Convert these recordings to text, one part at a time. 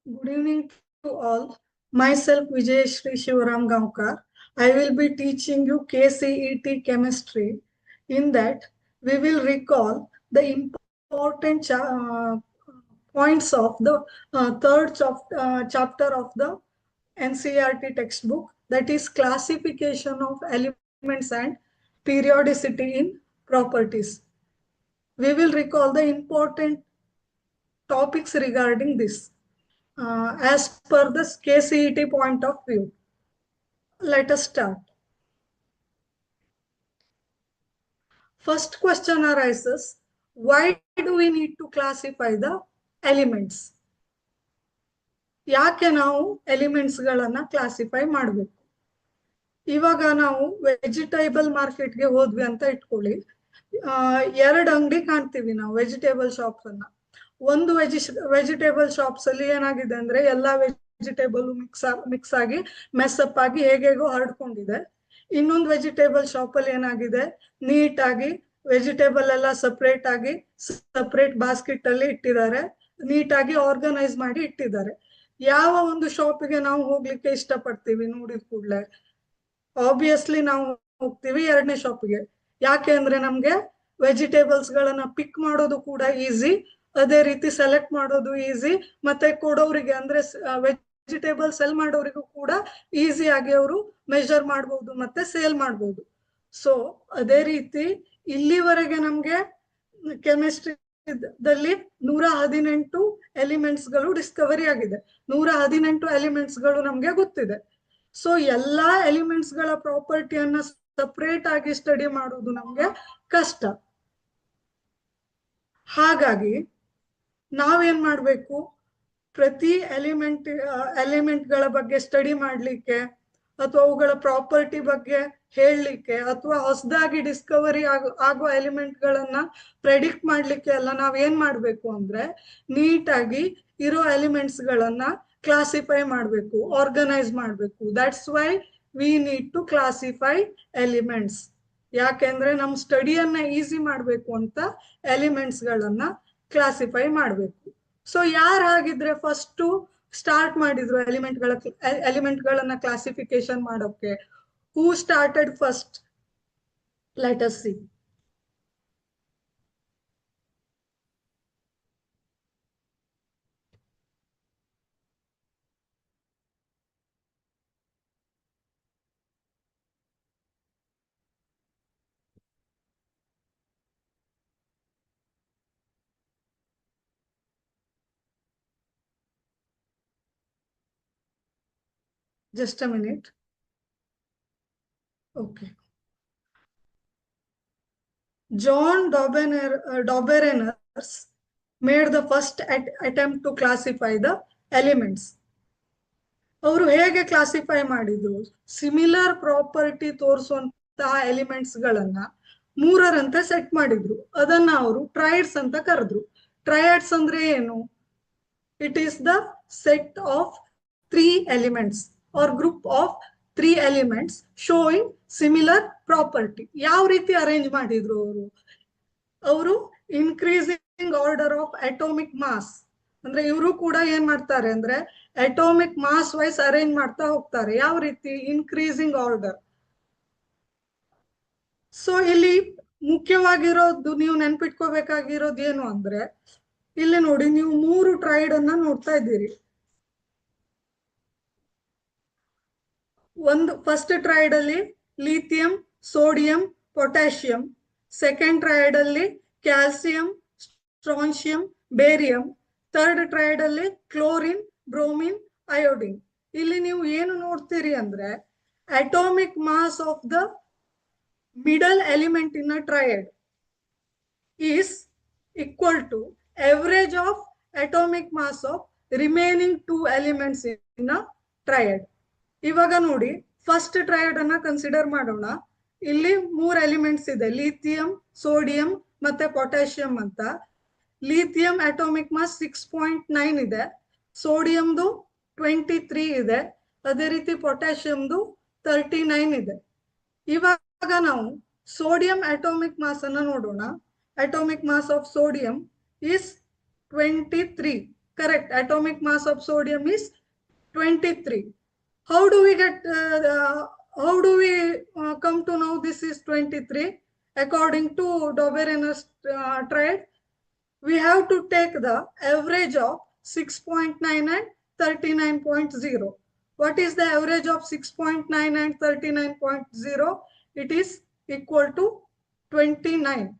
Good evening to all. Myself Vijayashree Shivaram Gaonkar. I will be teaching you KCET chemistry. In that, we will recall the important points of the chapter of the NCERT textbook, that is classification of elements and periodicity in properties. We will recall the important topics regarding this as per the KCET point of view. Let us start. First question arises, why do we need to classify the elements? ಯಾಕೆ ನಾವು elements ಗಳನ್ನ classify ಮಾಡಬೇಕು? ಇವಾಗ ನಾವು vegetable ಮಾರ್ಕೆಟ್ಗೆ ಹೋದ್ವಿ ಅಂತ ಇಟ್ಕೊಳ್ಳಿ. ಎರಡು ಅಂಗಡಿ ಕಾಣ್ತೀವಿ ನಾವು ವೆಜಿಟೇಬಲ್ ಶಾಪ್ಸ್ ಅನ್ನ. ಒಂದು ವೆಜಿಟೇಬಲ್ ಶಾಪ್ಸ್ ಅಲ್ಲಿ ಏನಾಗಿದೆ ಅಂದ್ರೆ ಎಲ್ಲಾ ವೆಜಿಟೇಬಲ್ ಮಿಕ್ಸ್ ಆಗಿ ಮೆಸ್ಅಪ್ ಆಗಿ ಹೇಗೇಗೋ ಹರಡ್ಕೊಂಡಿದೆ. ಇನ್ನೊಂದು ವೆಜಿಟೇಬಲ್ ಶಾಪ್ ಅಲ್ಲಿ ಏನಾಗಿದೆ, ನೀಟ್ ಆಗಿ ವೆಜಿಟೇಬಲ್ ಎಲ್ಲ ಸಪರೇಟ್ ಆಗಿ ಸಪರೇಟ್ ಬಾಸ್ಕೆಟ್ ಅಲ್ಲಿ ಇಟ್ಟಿದ್ದಾರೆ, ನೀಟಾಗಿ ಆರ್ಗನೈಸ್ ಮಾಡಿ ಇಟ್ಟಿದ್ದಾರೆ. ಯಾವ ಒಂದು ಶಾಪಿಗೆ ನಾವು ಹೋಗ್ಲಿಕ್ಕೆ ಇಷ್ಟಪಡ್ತೀವಿ ನೋಡಿದ ಕೂಡಲೇ? ಆಬ್ವಿಯಸ್ಲಿ ನಾವು ಹೋಗ್ತೀವಿ ಎರಡನೇ ಶಾಪಿಗೆ. ಯಾಕೆ ಅಂದ್ರೆ ನಮ್ಗೆ ವೆಜಿಟೇಬಲ್ಸ್ ಗಳನ್ನ ಪಿಕ್ ಮಾಡೋದು ಕೂಡ ಈಸಿ, ಅದೇ ರೀತಿ ಸೆಲೆಕ್ಟ್ ಮಾಡೋದು ಈಸಿ, ಮತ್ತೆ ಕೊಡೋರಿಗೆ ಅಂದ್ರೆ ವೆಜಿಟೇಬಲ್ ಸೆಲ್ ಮಾಡೋರಿಗೂ ಕೂಡ ಈಸಿ ಆಗಿ ಅವರು ಮೆಜರ್ ಮಾಡಬಹುದು ಮತ್ತೆ ಸೇಲ್ ಮಾಡಬಹುದು. ಸೊ ಅದೇ ರೀತಿ ಇಲ್ಲಿವರೆಗೆ ನಮ್ಗೆ ಕೆಮಿಸ್ಟ್ರಿದಲ್ಲಿ 118 ಎಲಿಮೆಂಟ್ಸ್ ಗಳು ಡಿಸ್ಕವರಿ ಆಗಿದೆ. 118 ಎಲಿಮೆಂಟ್ಸ್ ಗಳು ನಮ್ಗೆ ಗೊತ್ತಿದೆ. ಸೊ ಎಲ್ಲಾ ಎಲಿಮೆಂಟ್ಸ್ ಗಳ ಪ್ರಾಪರ್ಟಿಯನ್ನ ಸಪರೇಟ್ ಆಗಿ ಸ್ಟಡಿ ಮಾಡೋದು ನಮ್ಗೆ ಕಷ್ಟ. ಹಾಗಾಗಿ ನಾವೇನ್ ಮಾಡ್ಬೇಕು, ಪ್ರತಿ ಎಲಿಮೆಂಟ್ ಗಳ ಬಗ್ಗೆ ಸ್ಟಡಿ ಮಾಡ್ಲಿಕ್ಕೆ ಅಥವಾ ಅವುಗಳ ಪ್ರಾಪರ್ಟಿ ಬಗ್ಗೆ ಹೇಳಲಿಕ್ಕೆ ಅಥವಾ ಹೊಸದಾಗಿ ಡಿಸ್ಕವರಿ ಆಗುವ ಎಲಿಮೆಂಟ್ ಗಳನ್ನ ಪ್ರೆಡಿಕ್ಟ್ ಮಾಡ್ಲಿಕ್ಕೆ ಎಲ್ಲ ನಾವೇನ್ ಮಾಡ್ಬೇಕು ಅಂದ್ರೆ ನೀಟಾಗಿ ಇರೋ ಎಲಿಮೆಂಟ್ಸ್ ಗಳನ್ನ ಕ್ಲಾಸಿಫೈ ಮಾಡಬೇಕು, ಆರ್ಗನೈಸ್ ಮಾಡಬೇಕು. That's why we need to classify elements. ಯಾಕೆಂದ್ರೆ ನಮ್ಮ ಸ್ಟಡಿಯನ್ನ ಈಸಿ ಮಾಡಬೇಕು ಅಂತ ಎಲಿಮೆಂಟ್ಸ್ ಗಳನ್ನ ಕ್ಲಾಸಿಫೈ ಮಾಡಬೇಕು. ಸೊ ಯಾರು ಹಾಗಿದ್ರೆ ಫಸ್ಟ್ ಸ್ಟಾರ್ಟ್ ಮಾಡಿದ್ರು ಎಲಿಮೆಂಟ್ ಗಳನ್ನ ಕ್ಲಾಸಿಫಿಕೇಶನ್ ಮಾಡೋಕೆ? Who started first? Let us see. Just a minute. Okay. John Doberaners made the first attempt to classify the elements. ಅವರು ಹೇಗೆ ಕ್ಲಾಸಿಫೈ ಮಾಡಿದ್ರು? ಸಿಮಿಲರ್ ಪ್ರಾಪರ್ಟಿ ತೋರಿಸುವಂತಹ ಎಲಿಮೆಂಟ್ಸ್ ಗಳನ್ನ 3ರಂತೆ ಸೆಟ್ ಮಾಡಿದ್ರು. ಅದನ್ನ ಅವರು ಟ್ರೈಡ್ಸ್ ಅಂತ ಕರೆದ್ರು. ಟ್ರೈಡ್ಸ್ ಅಂದ್ರೆ ಏನು? It is the set of 3 elements or group of 3 elements showing similar property. ಯಾವ ರೀತಿ ಅರೇಂಜ್ ಮಾಡಿದ್ರು ಅವರು? Increasing order of atomic mass. ಅಂದ್ರೆ ಇವರು ಕೂಡ ಏನ್ ಮಾಡ್ತಾರೆ ಅಂದ್ರೆ ಅಟೋಮಿಕ್ ಮಾಸ್ ವೈಸ್ ಅರೇಂಜ್ ಮಾಡ್ತಾ ಹೋಗ್ತಾರೆ. ಯಾವ ರೀತಿ? Increasing order. ಸೊ ಇಲ್ಲಿ ಮುಖ್ಯವಾಗಿರೋದು ನೀವು ನೆನ್ಪಿಟ್ಕೋಬೇಕಾಗಿರೋದು ಏನು ಅಂದ್ರೆ, ಇಲ್ಲಿ ನೋಡಿ, ನೀವು 3 ಟ್ರೈಡ್ ಅನ್ನ ನೋಡ್ತಾ ಇದ್ದೀರಿ. ಒಂದು ಫಸ್ಟ್ ಟ್ರೈಡ್ ಅಲ್ಲಿ lithium, sodium, potassium. Second triad ಅಲ್ಲಿ calcium, strontium, barium. Third triad ಅಲ್ಲಿ ಕ್ಲೋರಿನ್, ಬ್ರೋಮಿನ್, ಅಯೋಡಿನ್. ಇಲ್ಲಿ ನೀವು ಏನು ನೋಡ್ತೀರಿ ಅಂದ್ರೆ atomic mass of the middle element in a triad is equal to average of atomic mass of remaining 2 elements in a triad. ಇವಾಗ ನೋಡಿ, first ಟ್ರಯಡ್ ಅನ್ನ consider ಮಾಡೋಣ. ಇಲ್ಲಿ 3 ಎಲಿಮೆಂಟ್ಸ್ ಇದೆ, ಲಿಥಿಯಂ, ಸೋಡಿಯಂ ಮತ್ತೆ ಪೊಟ್ಯಾಷಿಯಂ ಅಂತ. ಲಿಥಿಯಂ ಅಟೋಮಿಕ್ ಮಾಸ್ 6.9 ಇದೆ, ಸೋಡಿಯಂದು 23 ಇದೆ, ಅದೇ ರೀತಿ ಪೊಟ್ಯಾಷಿಯಂದು 39 ಇದೆ. ಇವಾಗ ನಾವು ಸೋಡಿಯಂ ಅಟೋಮಿಕ್ ಮಾಸ್ ಅನ್ನ ನೋಡೋಣ. Atomic mass of sodium is 23. Correct. Atomic mass of sodium is 23. How do we get, how do we come to know this is 23? According to Doberener's triad, we have to take the average of 6.9 and 39.0. What is the average of 6.9 and 39.0? It is equal to 29.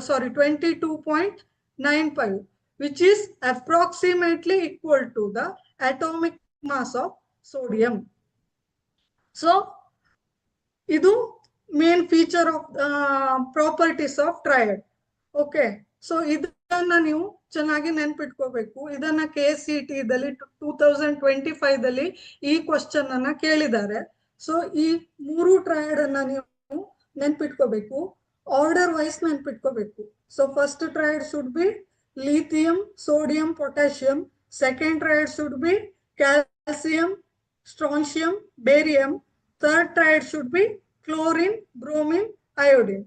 Sorry, 22.95, which is approximately equal to the atomic mass of sodium. So, idu main feature of properties of triad. Okay, so ಇದನ್ನ ನೀವು ಚೆನ್ನಾಗಿ ನೆನ್ಪಿಟ್ಕೋಬೇಕು. ಇದನ್ನ KCET ದಲ್ಲಿ 2025 ದಲ್ಲಿ ಈ question ಅನ್ನ ಕೇಳಿದ್ದಾರೆ. So ಈ ಮೂರು ಟ್ರಯಡ್ ಅನ್ನ ನೀವು ನೆನ್ಪಿಟ್ಕೋಬೇಕು, ಆರ್ಡರ್ ವೈಸ್ ನೆನ್ಪಿಟ್ಕೋಬೇಕು. So first triad should be lithium, sodium, potassium. Second triad should be calcium, strontium, barium. Third triad should be chlorine, bromine, iodine.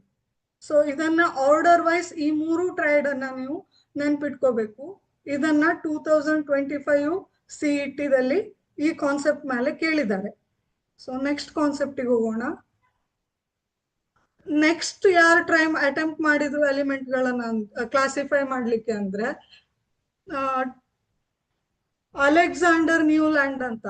So ಇದನ್ನ ಆರ್ಡರ್ ವೈಸ್ ಈ ಮೂರು ಟ್ರಯಡ್ ಅನ್ನ ನೀವು ನೆನ್ಪಿಟ್ಕೋಬೇಕು. ಇದನ್ನ 2025 CET ದಲ್ಲಿ ಈ ಕಾನ್ಸೆಪ್ಟ್ ಮೇಲೆ ಕೇಳಿದ್ದಾರೆ. ಸೊ ನೆಕ್ಸ್ಟ್ ಕಾನ್ಸೆಪ್ಟಿಗೆ ಹೋಗೋಣ. ನೆಕ್ಸ್ಟ್ ಯಾರು ಅಟೆಂಪ್ಟ್ ಮಾಡಿದ್ರು ಎಲಿಮೆಂಟ್ ಗಳನ್ನ ಕ್ಲಾಸಿಫೈ ಮಾಡ್ಲಿಕ್ಕೆ ಅಂದ್ರೆ ಅಲೆಕ್ಸಾಂಡರ್ ನ್ಯೂಲ್ಯಾಂಡ್ ಅಂತ.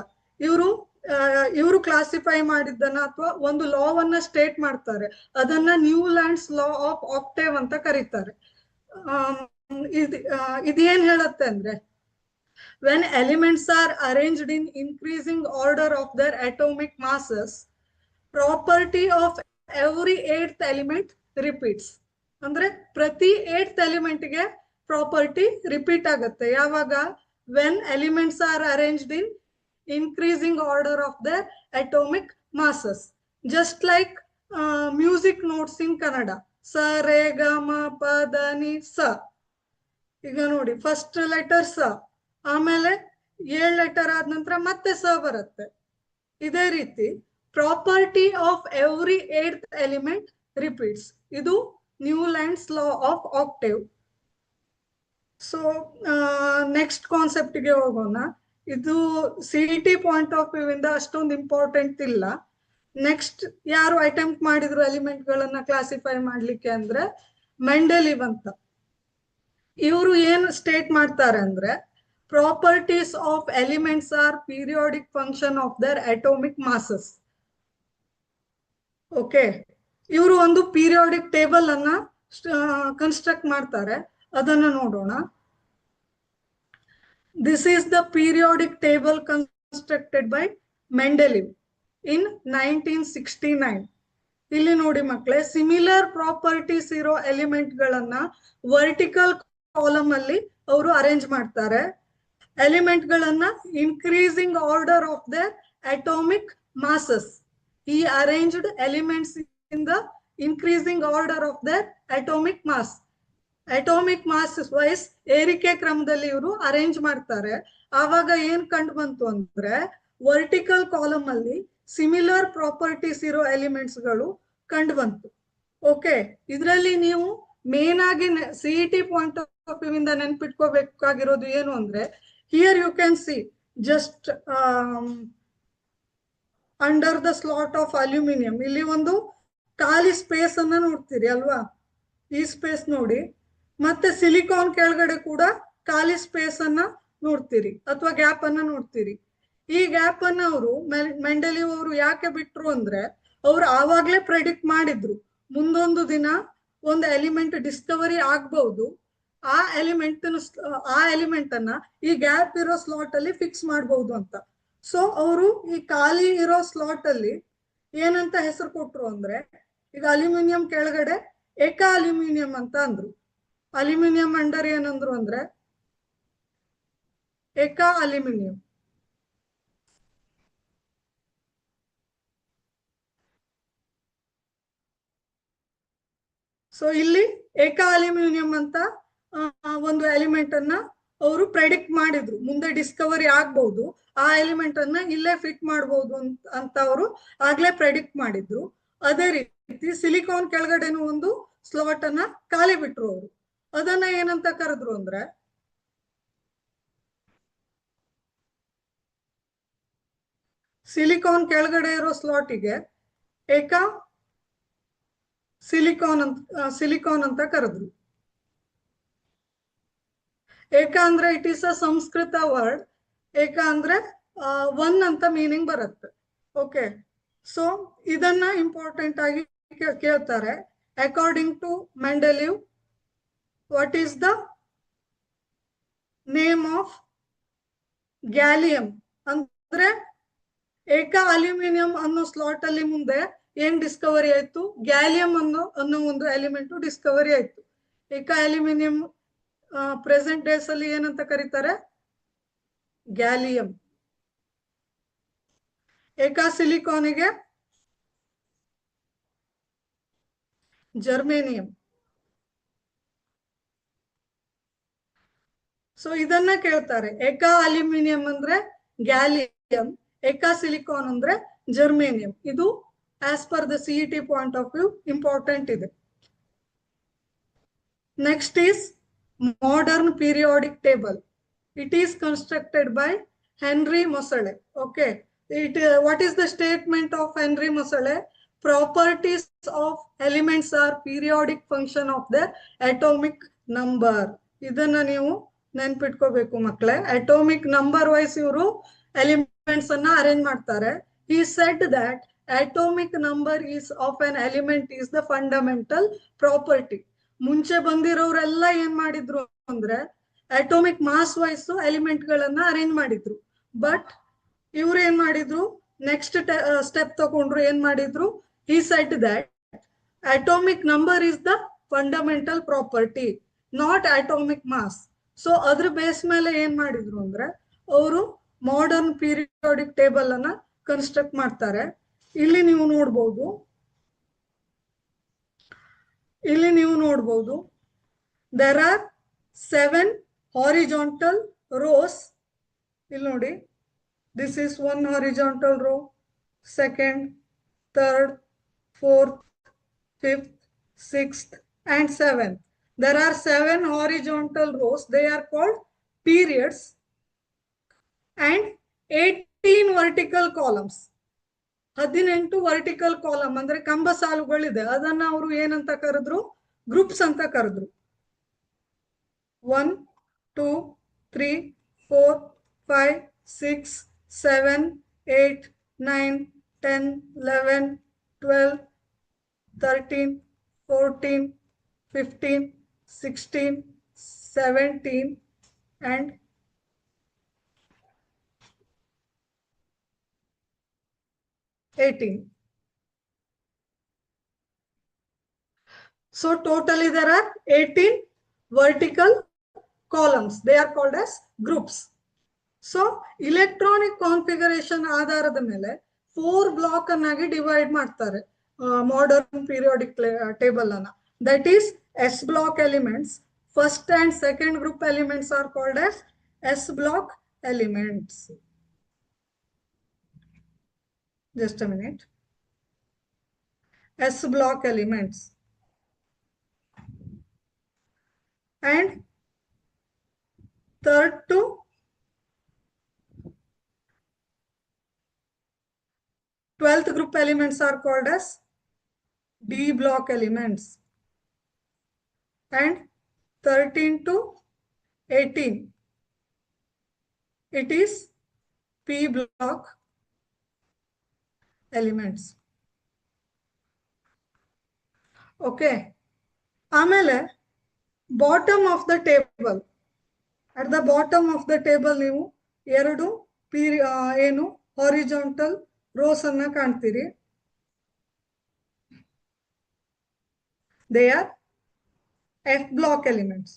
ಇವರು ಕ್ಲಾಸಿಫೈ ಮಾಡಿದ್ದನ್ನ ಅಥವಾ ಒಂದು ಲಾವನ್ನ ಸ್ಟೇಟ್ ಮಾಡ್ತಾರೆ, ಅದನ್ನ ನ್ಯೂಲ್ಯಾಂಡ್ಸ್ ಲಾ ಆಫ್ ಆಕ್ಟೇವ್ ಅಂತ ಕರೀತಾರೆ. ಇದೇನ್ ಹೇಳುತ್ತೆ ಅಂದ್ರೆ, when elements are arranged in increasing order of their atomic masses, property of every 8th element repeats. ಅಂದ್ರೆ ಪ್ರತಿ 8th ಎಲಿಮೆಂಟ್ಗೆ ಪ್ರಾಪರ್ಟಿ ರಿಪೀಟ್ ಆಗುತ್ತೆ. ಯಾವಾಗ? When elements are arranged in increasing order of their atomic masses. Just like music notes in Kannada, sa re ga ma pa da ni sa. ಈಗ ನೋಡಿ, first letter ಸ, ಆಮೇಲೆ 7 letter ಆದ ನಂತರ ಮತ್ತೆ ಸ ಬರುತ್ತೆ. ಇದೇ ರೀತಿ property of every 8th element repeats. ಇದು Newlands law of octave. So next ಕಾನ್ಸೆಪ್ಟ್ಗೆ ಹೋಗೋಣ. ಇದು CET ಪಾಯಿಂಟ್ ಆಫ್ ವ್ಯೂ ಇಂದ ಅಷ್ಟೊಂದು ಇಂಪಾರ್ಟೆಂಟ್ ಇಲ್ಲ. ನೆಕ್ಸ್ಟ್ ಯಾರು ಅಟೆಂಪ್ಟ್ ಮಾಡಿದ್ರು ಎಲಿಮೆಂಟ್ ಗಳನ್ನ ಕ್ಲಾಸಿಫೈ ಮಾಡ್ಲಿಕ್ಕೆ ಅಂದ್ರೆ ಮೆಂಡೆಲಿವ್ ಅಂತ. ಇವರು ಏನು ಸ್ಟೇಟ್ ಮಾಡ್ತಾರೆ ಅಂದ್ರೆ, properties of elements are periodic function of their atomic masses. Okay, ಇವರು ಒಂದು ಪೀರಿಯಾಡಿಕ್ ಟೇಬಲ್ ಅನ್ನ ಕನ್ಸ್ಟ್ರಕ್ಟ್ ಮಾಡ್ತಾರೆ, ಅದನ್ನ ನೋಡೋಣ. This is the periodic table constructed by Mendeleev in 1969. ಇಲ್ಲಿ ನೋಡಿ ಮಕ್ಕಳೇ, ಸಿಮಿಲರ್ ಪ್ರಾಪರ್ಟೀಸ್ ಇರೋ ಎಲಿಮೆಂಟ್ ಗಳನ್ನ ವರ್ಟಿಕಲ್ ಕಾಲಮ್ ಅಲ್ಲಿ ಅವರು ಅರೇಂಜ್ ಮಾಡ್ತಾರೆ. ಎಲಿಮೆಂಟ್ ಗಳನ್ನ increasing order of the atomic masses. ಈ arranged elements in the increasing order of the atomic mass. Atomic mass wise ಏರಿಕೆ ಕ್ರಮದಲ್ಲಿ ಇವರು ಅರೇಂಜ್ ಮಾಡ್ತಾರೆ. ಆವಾಗ ಏನ್ ಕಂಡು ಬಂತು ಅಂದ್ರೆ, ವರ್ಟಿಕಲ್ ಕಾಲಮ್ ಅಲ್ಲಿ ಸಿಮಿಲರ್ ಪ್ರಾಪರ್ಟೀಸ್ ಇರೋ ಎಲಿಮೆಂಟ್ಸ್ ಗಳು ಕಂಡು ಬಂತು. ಓಕೆ, ಇದರಲ್ಲಿ ನೀವು ಮೇನ್ ಆಗಿ CET ಪಾಯಿಂಟ್ ಆಫ್ ವ್ಯೂ ಇಂದ ನೆನ್ಪಿಟ್ಕೋಬೇಕಾಗಿರೋದು ಏನು ಅಂದ್ರೆ, here you can see just under the slot of aluminium. ಇಲ್ಲಿ ಒಂದು ಖಾಲಿ ಸ್ಪೇಸ್ ಅನ್ನ ನೋಡ್ತೀರಿ ಅಲ್ವಾ, ಈ ಸ್ಪೇಸ್ ನೋಡಿ. ಮತ್ತೆ ಸಿಲಿಕಾನ್ ಕೆಳಗಡೆ ಕೂಡ ಖಾಲಿ ಸ್ಪೇಸ್ ಅನ್ನ ನೋಡ್ತೀರಿ ಅಥವಾ ಗ್ಯಾಪ್ ಅನ್ನ ನೋಡ್ತೀರಿ. ಈ ಗ್ಯಾಪ್ ಅನ್ನ ಅವರು ಮೆಂಡೆಲಿವ್ ಅವರು ಯಾಕೆ ಬಿಟ್ರು ಅಂದ್ರೆ, ಅವ್ರು ಆವಾಗ್ಲೇ ಪ್ರೆಡಿಕ್ಟ್ ಮಾಡಿದ್ರು ಮುಂದೊಂದು ದಿನ ಒಂದು ಎಲಿಮೆಂಟ್ ಡಿಸ್ಕವರಿ ಆಗ್ಬಹುದು, ಆ ಎಲಿಮೆಂಟ್ ಅನ್ನ ಈ ಗ್ಯಾಪ್ ಇರೋ ಸ್ಲಾಟ್ ಅಲ್ಲಿ ಫಿಕ್ಸ್ ಮಾಡಬಹುದು ಅಂತ. ಸೊ ಅವರು ಈ ಖಾಲಿ ಇರೋ ಸ್ಲಾಟ್ ಅಲ್ಲಿ ಏನಂತ ಹೆಸರು ಕೊಟ್ರು ಅಂದ್ರೆ, ಈಗ ಅಲ್ಯೂಮಿನಿಯಂ ಕೆಳಗಡೆ ಏಕಾ ಅಲ್ಯೂಮಿನಿಯಂ ಅಂತ ಅಂದ್ರು. ಅಲ್ಯೂಮಿನಿಯಂ ಅಂಡರ್ ಏನಂದ್ರು ಅಂದ್ರೆ ಏಕಾ ಅಲ್ಯೂಮಿನಿಯಂ. ಸೊ ಇಲ್ಲಿ ಏಕಾ ಅಲ್ಯೂಮಿನಿಯಂ ಅಂತ ಒಂದು ಎಲಿಮೆಂಟ್ ಅನ್ನ ಅವರು ಪ್ರೆಡಿಕ್ಟ್ ಮಾಡಿದ್ರು, ಮುಂದೆ ಡಿಸ್ಕವರಿ ಆಗ್ಬಹುದು, ಆ ಎಲಿಮೆಂಟ್ ಅನ್ನ ಇಲ್ಲೇ ಫಿಟ್ ಮಾಡಬಹುದು ಅಂತ ಅವರು ಆಗ್ಲೇ ಪ್ರೆಡಿಕ್ಟ್ ಮಾಡಿದ್ರು. ಅದೇ ರೀತಿ ಸಿಲಿಕಾನ್ ಕೆಳಗಡೆನೂ ಒಂದು ಸ್ಲಾಟ್ ಅನ್ನ ಖಾಲಿ ಬಿಟ್ರು ಅವರು. ಅದನ್ನ ಏನಂತ ಕರೆದ್ರು ಅಂದ್ರೆ ಸಿಲಿಕಾನ್ ಕೆಳಗಡೆ ಇರೋ ಸ್ಲಾಟಿಗೆ ಏಕಾ ಸಿಲಿಕಾನ್ ಅಂತ ಕರೆದ್ರು. ಏಕ ಅಂದ್ರೆ it is a Sanskrit word. ಏಕ ಅಂದ್ರೆ ಒನ್ ಅಂತ ಮೀನಿಂಗ್ ಬರುತ್ತೆ. ಓಕೆ, ಸೊ ಇದನ್ನ ಇಂಪಾರ್ಟೆಂಟ್ ಆಗಿ ಕೇಳ್ತಾರೆ. According to Mendeleev, what is the name of gallium ಅಂದ್ರೆ ಏಕ ಅಲ್ಯೂಮಿನಿಯಂ ಅನ್ನೋ ಸ್ಲಾಟ್ ಅಲ್ಲಿ ಮುಂದೆ ಏನ್ ಡಿಸ್ಕವರಿ ಆಯ್ತು? ಗ್ಯಾಲಿಯಂ ಅನ್ನೋ ಒಂದು ಎಲಿಮೆಂಟ್ ಡಿಸ್ಕವರಿ ಆಯ್ತು. ಏಕ ಅಲ್ಯೂಮಿನಿಯಂ ಪ್ರೆಸೆಂಟ್ ಡೇಸ್ ಅಲ್ಲಿ ಏನಂತ ಕರೀತಾರೆ? ಗ್ಯಾಲಿಯಂ. ಏಕ ಸಿಲಿಕಾನಿಗೆ ಜರ್ಮೇನಿಯಂ. ಸೊ ಇದನ್ನ ಕೇಳ್ತಾರೆ. ಏಕ ಅಲ್ಯೂಮಿನಿಯಂ ಅಂದ್ರೆ ಗ್ಯಾಲಿಯಂ, ಏಕ ಸಿಲಿಕಾನ್ ಅಂದ್ರೆ ಜರ್ಮೇನಿಯಂ. ಇದು as per the CET point of view important ಇದೆ. Next is modern periodic table. It is constructed by Henry Moseley. Okay, what is the statement of Henry Moseley? Properties of elements are periodic function of their atomic number. ಇದನ್ನ ನೀವು ನೆನ್ಪಿಟ್ಕೋಬೇಕು ಮಕ್ಕಳೇ. Atomic number wise ಇವರು elements ಅನ್ನ arrange ಮಾಡ್ತಾರೆ. He said that atomic number is of an element is the fundamental property. ಮುಂಚೆ ಬಂದಿರೋರೆಲ್ಲ ಏನ್ ಮಾಡಿದ್ರು ಅಂದ್ರೆ ಅಟೋಮಿಕ್ ಮಾಸ್ ವೈಸ್ ಎಲಿಮೆಂಟ್ ಗಳನ್ನ ಅರೇಂಜ್ ಮಾಡಿದ್ರು. ಬಟ್ ಇವ್ರು ಏನ್ ಮಾಡಿದ್ರು, ನೆಕ್ಸ್ಟ್ ಸ್ಟೆಪ್ ತಗೊಂಡ್ರು. ಏನ್ ಮಾಡಿದ್ರು? he said that atomic number is the fundamental property, not atomic mass. So ಅದ್ರ ಬೇಸ್ ಮೇಲೆ ಏನ್ ಮಾಡಿದ್ರು ಅಂದ್ರೆ ಅವರು ಮಾಡರ್ನ್ ಪೀರಿಯಾಡಿಕ್ ಟೇಬಲ್ ಅನ್ನ ಕನ್ಸ್ಟ್ರಕ್ಟ್ ಮಾಡ್ತಾರೆ. ಇಲ್ಲಿ ನೀವು ನೋಡ್ಬೋದು there are 7 horizontal rows. ಇಲ್ಲಿ ನೋಡಿ, this is one horizontal row, second, third, fourth, fifth, sixth and seventh. There are 7 horizontal rows. They are called periods and 18 vertical columns. 18 vertical column ಅಂದ್ರೆ ಕಂಬ ಸಾಲುಗಳಿದೆ. ಅದನ್ನ ಅವರು ಏನಂತ ಕರೆದ್ರು? ಗ್ರೂಪ್ಸ್ ಅಂತ ಕರೆದ್ರು. 1 2 3 4 5 6 7 8 9 10 11 12 13 14 15 16 17 and 18. So totally there are 18 vertical columns. They are called as groups. So electronic configuration ಆಧಾರದ ಮೇಲೆ 4 ಬ್ಲಾಕ್ ಅನ್ನಾಗಿ ಡಿವೈಡ್ ಮಾಡ್ತಾರೆ ಮಾಡರ್ನ್ ಪೀರಿಯಾಡಿಕ್ ಟೇಬಲ್ ಅನ್ನ. That is S block elements. First and second group elements are called as S block elements. Just a minute. S block elements. And third to 12th group elements are called as D block elements. And 13 to 18, it is P block elements. Okay. ಆಮೇಲೆ bottom of the table, at the bottom of the table ನೀವು 2 ಏನು horizontal rose ಅನ್ನ ಕಾಣ್ತೀರಿ. They are F block elements.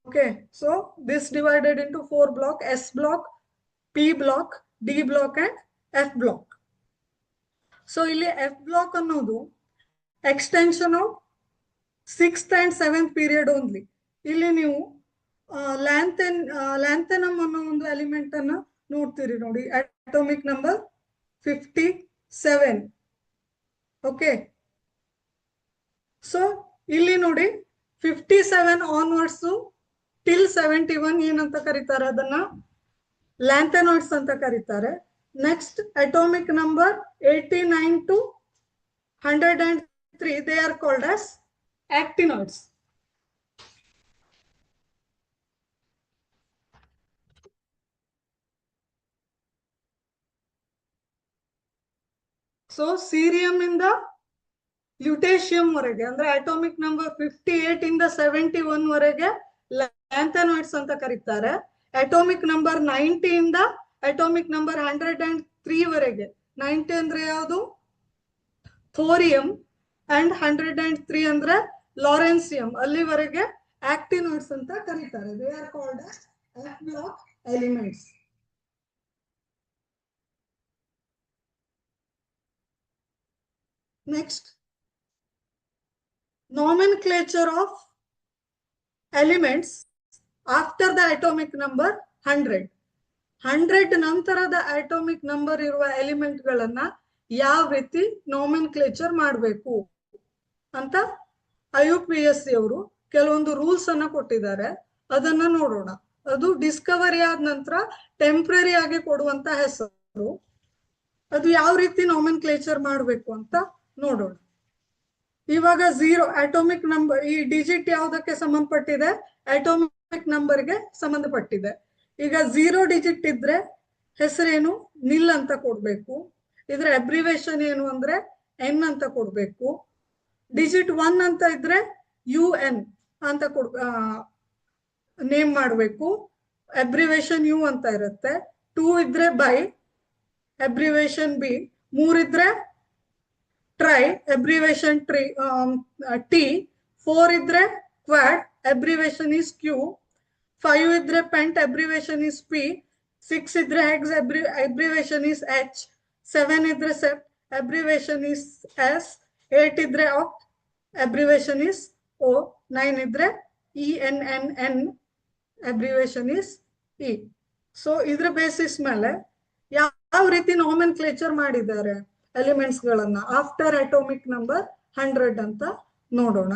Okay, so this divided into 4 block: S block, P block, D block and F block. So ಇಲ್ಲಿ F block ಅನ್ನೋದು extension of 6th and 7th period only. ಇಲ್ಲಿ ನೀವು ಲ್ಯಾಂಥೆನಮ್ ಅನ್ನೋ ಒಂದು element ಅನ್ನ ನೋಡ್ತೀರಿ ನೋಡಿ, atomic number 57. Okay, so ಇಲ್ಲಿ ನೋಡಿ 57 ಆನ್ವರ್ಡ್ಸ್ ಟಿಲ್ 71 ಏನಂತ ಕರೀತಾರೆ, ಅದನ್ನ ಲ್ಯಾಂಥೆನಾಯ್ಡ್ಸ್ ಅಂತ ಕರೀತಾರೆ. Next atomic number 89 to 103 they are called as actinoids. So serum ಇಂದ ಲ್ಯೂಟೇಷಿಯಂ ವರೆಗೆ ಅಂದ್ರೆ ಅಟೋಮಿಕ್ ನಂಬರ್ 58 ಇಂದ 71 ವರೆಗೆ ಲ್ಯಾಂಥೆನಾಯ್ಡ್ಸ್ ಅಂತ ಕರೀತಾರೆ. ಅಟೋಮಿಕ್ ನಂಬರ್ 90 ಇಂದ ಅಟೋಮಿಕ್ ನಂಬರ್ 103 ವರೆಗೆ, 90 ಅಂದ್ರೆ ಯಾವುದು, ಥೋರಿಯಂ, ಅಂಡ್ 103 ಅಂದ್ರೆ ಲಾರೆನ್ಸಿಯಂ, ಅಲ್ಲಿವರೆಗೆ ಆಕ್ಟಿನಾಯ್ಡ್ಸ್ ಅಂತ ಕರೀತಾರೆ. They are called as F block elements. Next, nomenclature of elements after the atomic number 100. 100 ನಂತರದ ಅಟೋಮಿಕ್ ನಂಬರ್ ಇರುವ ಎಲಿಮೆಂಟ್ ಗಳನ್ನ ಯಾವ ರೀತಿ ನೋಮೆನ್ಕ್ಲೇಚರ್ ಮಾಡಬೇಕು ಅಂತ IUPAC ಅವರು ಕೆಲವೊಂದು ರೂಲ್ಸ್ ಅನ್ನ ಕೊಟ್ಟಿದ್ದಾರೆ. ಅದನ್ನ ನೋಡೋಣ. ಅದು ಡಿಸ್ಕವರಿ ಆದ ನಂತರ ಟೆಂಪ್ರರಿ ಆಗಿ ಕೊಡುವಂತ ಹೆಸರು. ಅದು ಯಾವ ರೀತಿ ನೋಮೆನ್ಕ್ಲೇಚರ್ ಮಾಡಬೇಕು ಅಂತ ನೋಡೋಣ. ಇವಾಗ 0 ಅಟೋಮಿಕ್ ನಂಬರ್, ಈ ಡಿಜಿಟ್ ಯಾವುದಕ್ಕೆ ಸಂಬಂಧಪಟ್ಟಿದೆ, ಅಟೋಮಿಕ್ ನಂಬರ್ಗೆ ಸಂಬಂಧಪಟ್ಟಿದೆ. ಈಗ 0 ಡಿಜಿಟ್ ಇದ್ರೆ ಹೆಸರೇನು, ನಿಲ್ ಅಂತ ಕೊಡ್ಬೇಕು. ಇದ್ರ ಅಬ್ರಿವೇಶನ್ ಏನು ಅಂದ್ರೆ ಎನ್ ಅಂತ ಕೊಡ್ಬೇಕು. ಡಿಜಿಟ್ 1 ಅಂತ ಇದ್ರೆ UN ಅಂತ ನೇಮ್ ಮಾಡಬೇಕು. ಅಬ್ರಿವೇಶನ್ ಯು ಅಂತ ಇರುತ್ತೆ. 2 ಇದ್ರೆ ಬೈ, ಅಬ್ರಿವೇಶನ್ ಬಿ. 3 ಇದ್ರೆ ಟ್ರೈ, ಅಬ್ರಿವೇಶನ್ ಟಿ. 4 ಇದ್ರೆ ಕ್ವಾಡ್, ಅಬ್ರಿವೇಶನ್ ಇಸ್ ಕ್ಯೂ. 5 ಇದ್ರೆ ಪೆಂಟ್, ಅಬ್ರಿವೇಶನ್ ಇಸ್ ಪಿ. 6 ಇದ್ರೆ ಹೆಕ್ಸ್, ಅಬ್ರಿವೇಶನ್ ಇಸ್ ಎಚ್. 7 ಇದ್ರೆ ಸೆಪ್ಟ್, ಅಬ್ರಿವೇಶನ್ ಇಸ್ ಎಸ್. 8 ಇದ್ರೆ ಆಕ್ಟ್, ಅಬ್ರಿವೇಶನ್ ಇಸ್ ಓ. 9 ಇದ್ರೆ ENNN, abbreviation is E. So ಇದ್ರ ಬೇಸಿಸ್ ಮೇಲೆ ಯಾವ ರೀತಿ ನೋಮೆನ್ಕ್ಲೇಚರ್ ಮಾಡಿದ್ದಾರೆ ಎಲಿಮೆಂಟ್ಸ್ ಗಳನ್ನ ಆಫ್ಟರ್ ಅಟೋಮಿಕ್ ನಂಬರ್ 100 ಅಂತ ನೋಡೋಣ.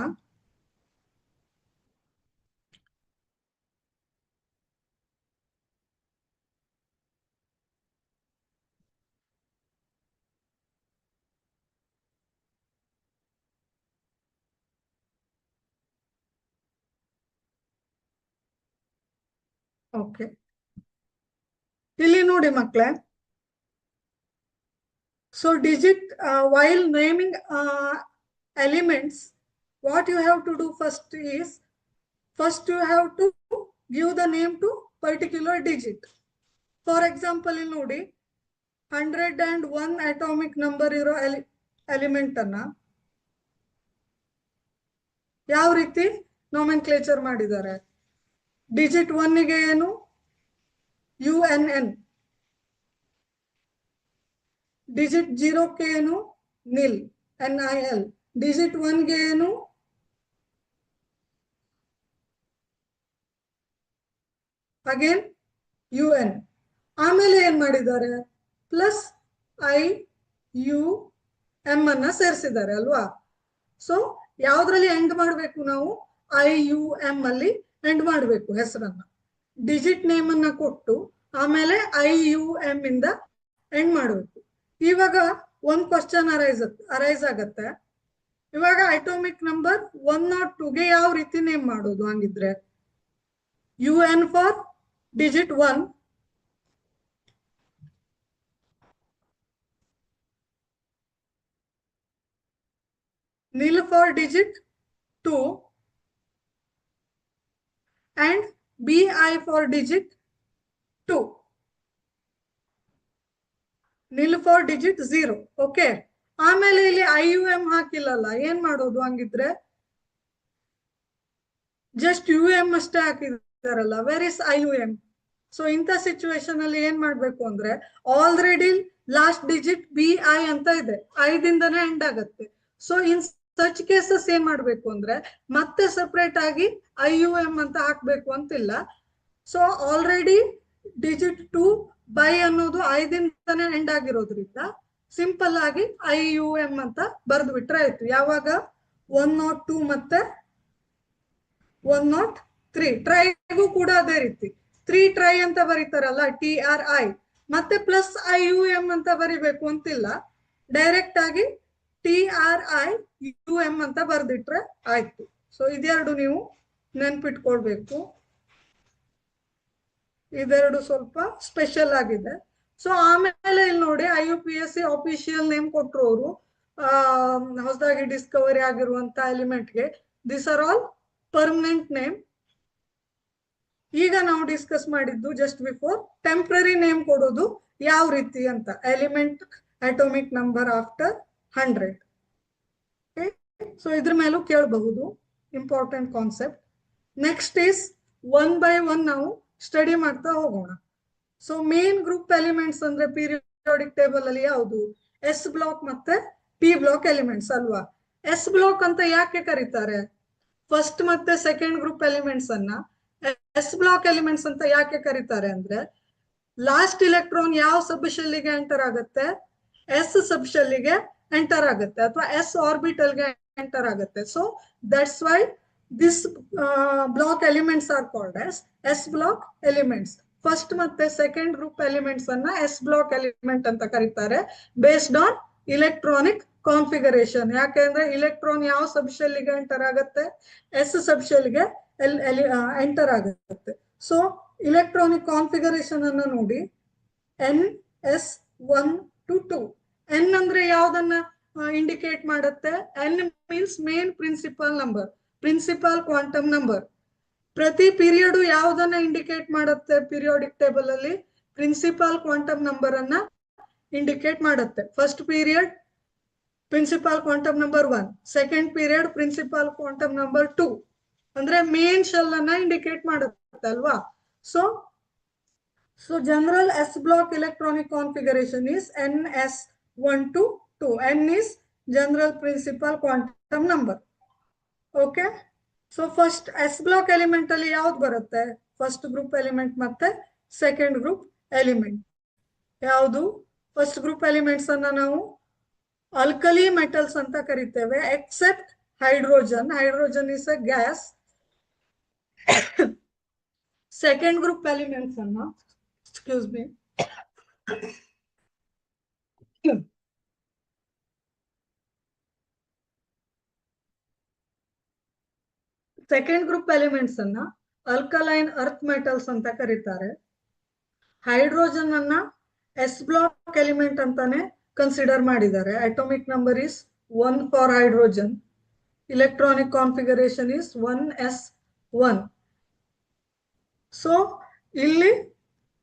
ಓಕೆ, ಇಲ್ಲಿ ನೋಡಿ ಮಕ್ಕಳೇ. So digit, while naming elements, what you have to do first is, first you have to give the name to particular digit. For example, ಇಲ್ಲಿ ನೋಡಿ 101 atomic number ಇರೋ element ಅನ್ನ ಯಾವ ರೀತಿ ನೋಮೆನ್ಕ್ಲೇಚರ್ ಮಾಡಿದ್ದಾರೆ. ಡಿಜಿಟ್ 1 ಗೆ ಏನು, UNN. ಡಿಜಿಟ್ 0 ಗೆ ಏನು, ನಿಲ್, NIL. ಡಿಜಿಟ್ 1 ಗೆ ಏನು, ಅಗೇನ್ UN. ಆಮೇಲೆ ಏನ್ ಮಾಡಿದ್ದಾರೆ, ಪ್ಲಸ್ IUM ಅನ್ನ ಸೇರಿಸಿದ್ದಾರೆ ಅಲ್ವಾ. ಸೊ ಯಾವ್ದ್ರಲ್ಲಿ ಎಂಡ್ ಮಾಡಬೇಕು ನಾವು, IUM ಅಲ್ಲಿ ಎಂಡ್ ಮಾಡಬೇಕು ಹೆಸರನ್ನ. ಡಿಜಿಟ್ ನೇಮ್ ಅನ್ನ ಕೊಟ್ಟು ಆಮೇಲೆ IUM ಇಂದ ಎಂಡ್ ಮಾಡಬೇಕು. ಇವಾಗ ಒಂದ್ ಕ್ವಶನ್ ಅರೈಸ್ ಆಗತ್ತೆ. ಇವಾಗ ಅಟೋಮಿಕ್ ನಂಬರ್ 102 ಗೆ ಯಾವ ರೀತಿ ನೇಮ್ ಮಾಡೋದು ಹಂಗಿದ್ರೆ, UN for digit 1, nil for digit 2, and BI for digit 2, nil for digit 0. Okay, ಆಮೇಲೆ ಇಲ್ಲಿ IUM ಹಾಕಿಲ್ಲಲ್ಲ, ಏನ್ ಮಾಡೋದು ಹಂಗಿದ್ರೆ, ಜಸ್ಟ್ UM ಅಷ್ಟೇ ಹಾಕಿದಾರಲ್ಲ, ವೇರ್ ಇಸ್ IUM. ಸೊ ಇಂಥ ಸಿಚುವೇಶನ್ ಅಲ್ಲಿ ಏನ್ ಮಾಡ್ಬೇಕು ಅಂದ್ರೆ, ಆಲ್ರೆಡಿ ಲಾಸ್ಟ್ ಡಿಜಿಟ್ BI ಅಂತ ಇದೆ, 5 ಎಂಡ್ ಆಗತ್ತೆ. ಸೊ ಇನ್ ಸಚ್ ಕೇಸಸ್ ಏನ್ ಮಾಡ್ಬೇಕು ಅಂದ್ರೆ ಮತ್ತೆ ಸೆಪರೇಟ್ ಆಗಿ IUM ಅಂತ ಹಾಕ್ಬೇಕು ಅಂತಿಲ್ಲ. ಸೊ ಆಲ್ರೆಡಿ ಡಿಜಿಟ್ 2 ಬೈ ಅನ್ನೋದು 5 ಎಂಡ್ ಆಗಿರೋದ್ರಿಂದ ಸಿಂಪಲ್ ಆಗಿ IUM ಅಂತ ಬರೆದು ಬಿಟ್ರೆ ಆಯ್ತು. ಯಾವಾಗ 102 ಮತ್ತೆ 3 ಟ್ರೈಗೂ ಕೂಡ ಅದೇ ರೀತಿ 3 ಟ್ರೈ ಅಂತ ಬರೀತಾರಲ್ಲ TRI, ಮತ್ತೆ ಪ್ಲಸ್ IUM ಅಂತ ಬರಿಬೇಕು ಅಂತಿಲ್ಲ, ಡೈರೆಕ್ಟ್ ಆಗಿ TRIUM ಅಂತ ಬರ್ದಿಟ್ರೆ ಆಯ್ತು. ಸೊ ಇದೆರಡು ನೀವು ನೆನ್ಪಿಟ್ಕೊಳ್ಬೇಕು, ಇದೆರಡು ಸ್ವಲ್ಪ ಸ್ಪೆಷಲ್ ಆಗಿದೆ. ಸೊ ಆಮೇಲೆ ಇಲ್ಲಿ ನೋಡಿ IUPAC ಆಫಿಷಿಯಲ್ ನೇಮ್ ಕೊಟ್ರು ಅವರು ಹೊಸದಾಗಿ ಡಿಸ್ಕವರಿ ಆಗಿರುವಂತ ಎಲಿಮೆಂಟ್ಗೆ. This are all permanent name. ಈಗ ನಾವು ಡಿಸ್ಕಸ್ ಮಾಡಿದ್ದು ಜಸ್ಟ್ ಬಿಫೋರ್ ಟೆಂಪ್ರರಿ ನೇಮ್ ಕೊಡೋದು ಯಾವ ರೀತಿ ಅಂತ, element atomic number after 100. So ಇದ್ರ ಮೇಲೂ ಕೇಳಬಹುದು, important concept. Next is one by one ನಾವು ಸ್ಟಡಿ ಮಾಡ್ತಾ ಹೋಗೋಣ. ಸೊ ಮೇನ್ ಗ್ರೂಪ್ ಎಲಿಮೆಂಟ್ಸ್ ಅಂದ್ರೆ ಪೀರಿಯಾಡಿಕ್ ಟೇಬಲ್ ಅಲ್ಲಿ ಯಾವುದು, ಎಸ್ ಬ್ಲಾಕ್ ಮತ್ತೆ ಪಿ ಬ್ಲಾಕ್ ಎಲಿಮೆಂಟ್ಸ್ ಅಲ್ವಾ. ಎಸ್ ಬ್ಲಾಕ್ ಅಂತ ಯಾಕೆ ಕರೀತಾರೆ, ಫಸ್ಟ್ ಮತ್ತೆ ಸೆಕೆಂಡ್ ಗ್ರೂಪ್ ಎಲಿಮೆಂಟ್ಸ್ ಅನ್ನ ಎಸ್ ಬ್ಲಾಕ್ ಎಲಿಮೆಂಟ್ಸ್ ಅಂತ ಯಾಕೆ ಕರೀತಾರೆ ಅಂದ್ರೆ, ಲಾಸ್ಟ್ ಇಲೆಕ್ಟ್ರಾನ್ ಯಾವ ಸಬ್ ಶೆಲ್ಗೆ ಎಂಟರ್ ಆಗುತ್ತೆ, ಎಸ್ ಸಬ್ ಶೆಲ್ಗೆ ಎಂಟರ್ ಆಗುತ್ತೆ ಅಥವಾ ಎಸ್ ಆರ್ಬಿಟಲ್ಗೆ ಎಂಟರ್ ಆಗುತ್ತೆ. So that's why this block elements are called S S block elements. First ಮತ್ತೆ ಸೆಕೆಂಡ್ ಗ್ರೂಪ್ ಎಲಿಮೆಂಟ್ಸ್ ಅನ್ನ ಎಸ್ ಬ್ಲಾಕ್ ಎಲಿಮೆಂಟ್ ಅಂತ ಕರೀತಾರೆ, ಬೇಸ್ಡ್ ಆನ್ ಇಲೆಕ್ಟ್ರಾನಿಕ್ ಕಾನ್ಫಿಗರೇಷನ್. ಯಾಕೆಂದ್ರೆ ಇಲೆಕ್ಟ್ರಾನ್ ಯಾವ ಸಬ್ ಶೆಲ್ಗೆ ಎಂಟರ್ ಆಗುತ್ತೆ, ಎಸ್ ಸಬ್ ಶೆಲ್ಗೆ ಎಂಟರ್ ಆಗುತ್ತೆ. ಸೊ ಇಲೆಕ್ಟ್ರಾನಿಕ್ ಕಾನ್ಫಿಗರೇಷನ್ ಅನ್ನ ನೋಡಿ, NS1 to 2. N ಅಂದ್ರೆ ಯಾವ್ದನ್ನ ಇಂಡಿಕೇಟ್ ಮಾಡುತ್ತೆ, N means main principal number, principal quantum number. ಪ್ರತಿ ಪೀರಿಯಡ್ ಯಾವ್ದನ್ನ ಇಂಡಿಕೇಟ್ ಮಾಡುತ್ತೆ, ಪೀರಿಯಾಡಿಕ್ ಟೇಬಲ್ ಅಲ್ಲಿ ಪ್ರಿನ್ಸಿಪಲ್ ಕ್ವಾಂಟಮ್ ನಂಬರ್ ಅನ್ನ ಇಂಡಿಕೇಟ್ ಮಾಡುತ್ತೆ. First period principal quantum number 1, second period principal quantum number 2. ಅಂದ್ರೆ ಮೇನ್ ಶೆಲ್ ಅನ್ನ ಇಂಡಿಕೇಟ್ ಮಾಡುತ್ತೆ ಅಲ್ವಾ. So general S block electronic configuration is NS1 to 2. N is general principal quantum number. Okay. So first S block element ಅಲ್ಲಿ ಯಾವ್ದು ಬರುತ್ತೆ, first group element ಮತ್ತೆ second group element. ಯಾವುದು, first group elements ಅನ್ನ ನಾವು alkali metals ಅಂತ ಕರಿತೇವೆ, except hydrogen. Hydrogen is a gas. Second group elements ಅನ್ನ, excuse me, second group elements ಅನ್ನ ಅಲ್ಕಲೈನ್ ಅರ್ತ್ ಮೆಟಲ್ಸ್ ಅಂತ ಕರೀತಾರೆ. ಹೈಡ್ರೋಜನ್ ಅನ್ನ ಎಸ್ ಬ್ಲಾಕ್ ಎಲಿಮೆಂಟ್ ಅಂತಾನೆ ಕನ್ಸಿಡರ್ ಮಾಡಿದ್ದಾರೆ. Atomic number is 1 for hydrogen, electronic configuration is 1s1. So ಇಲ್ಲಿ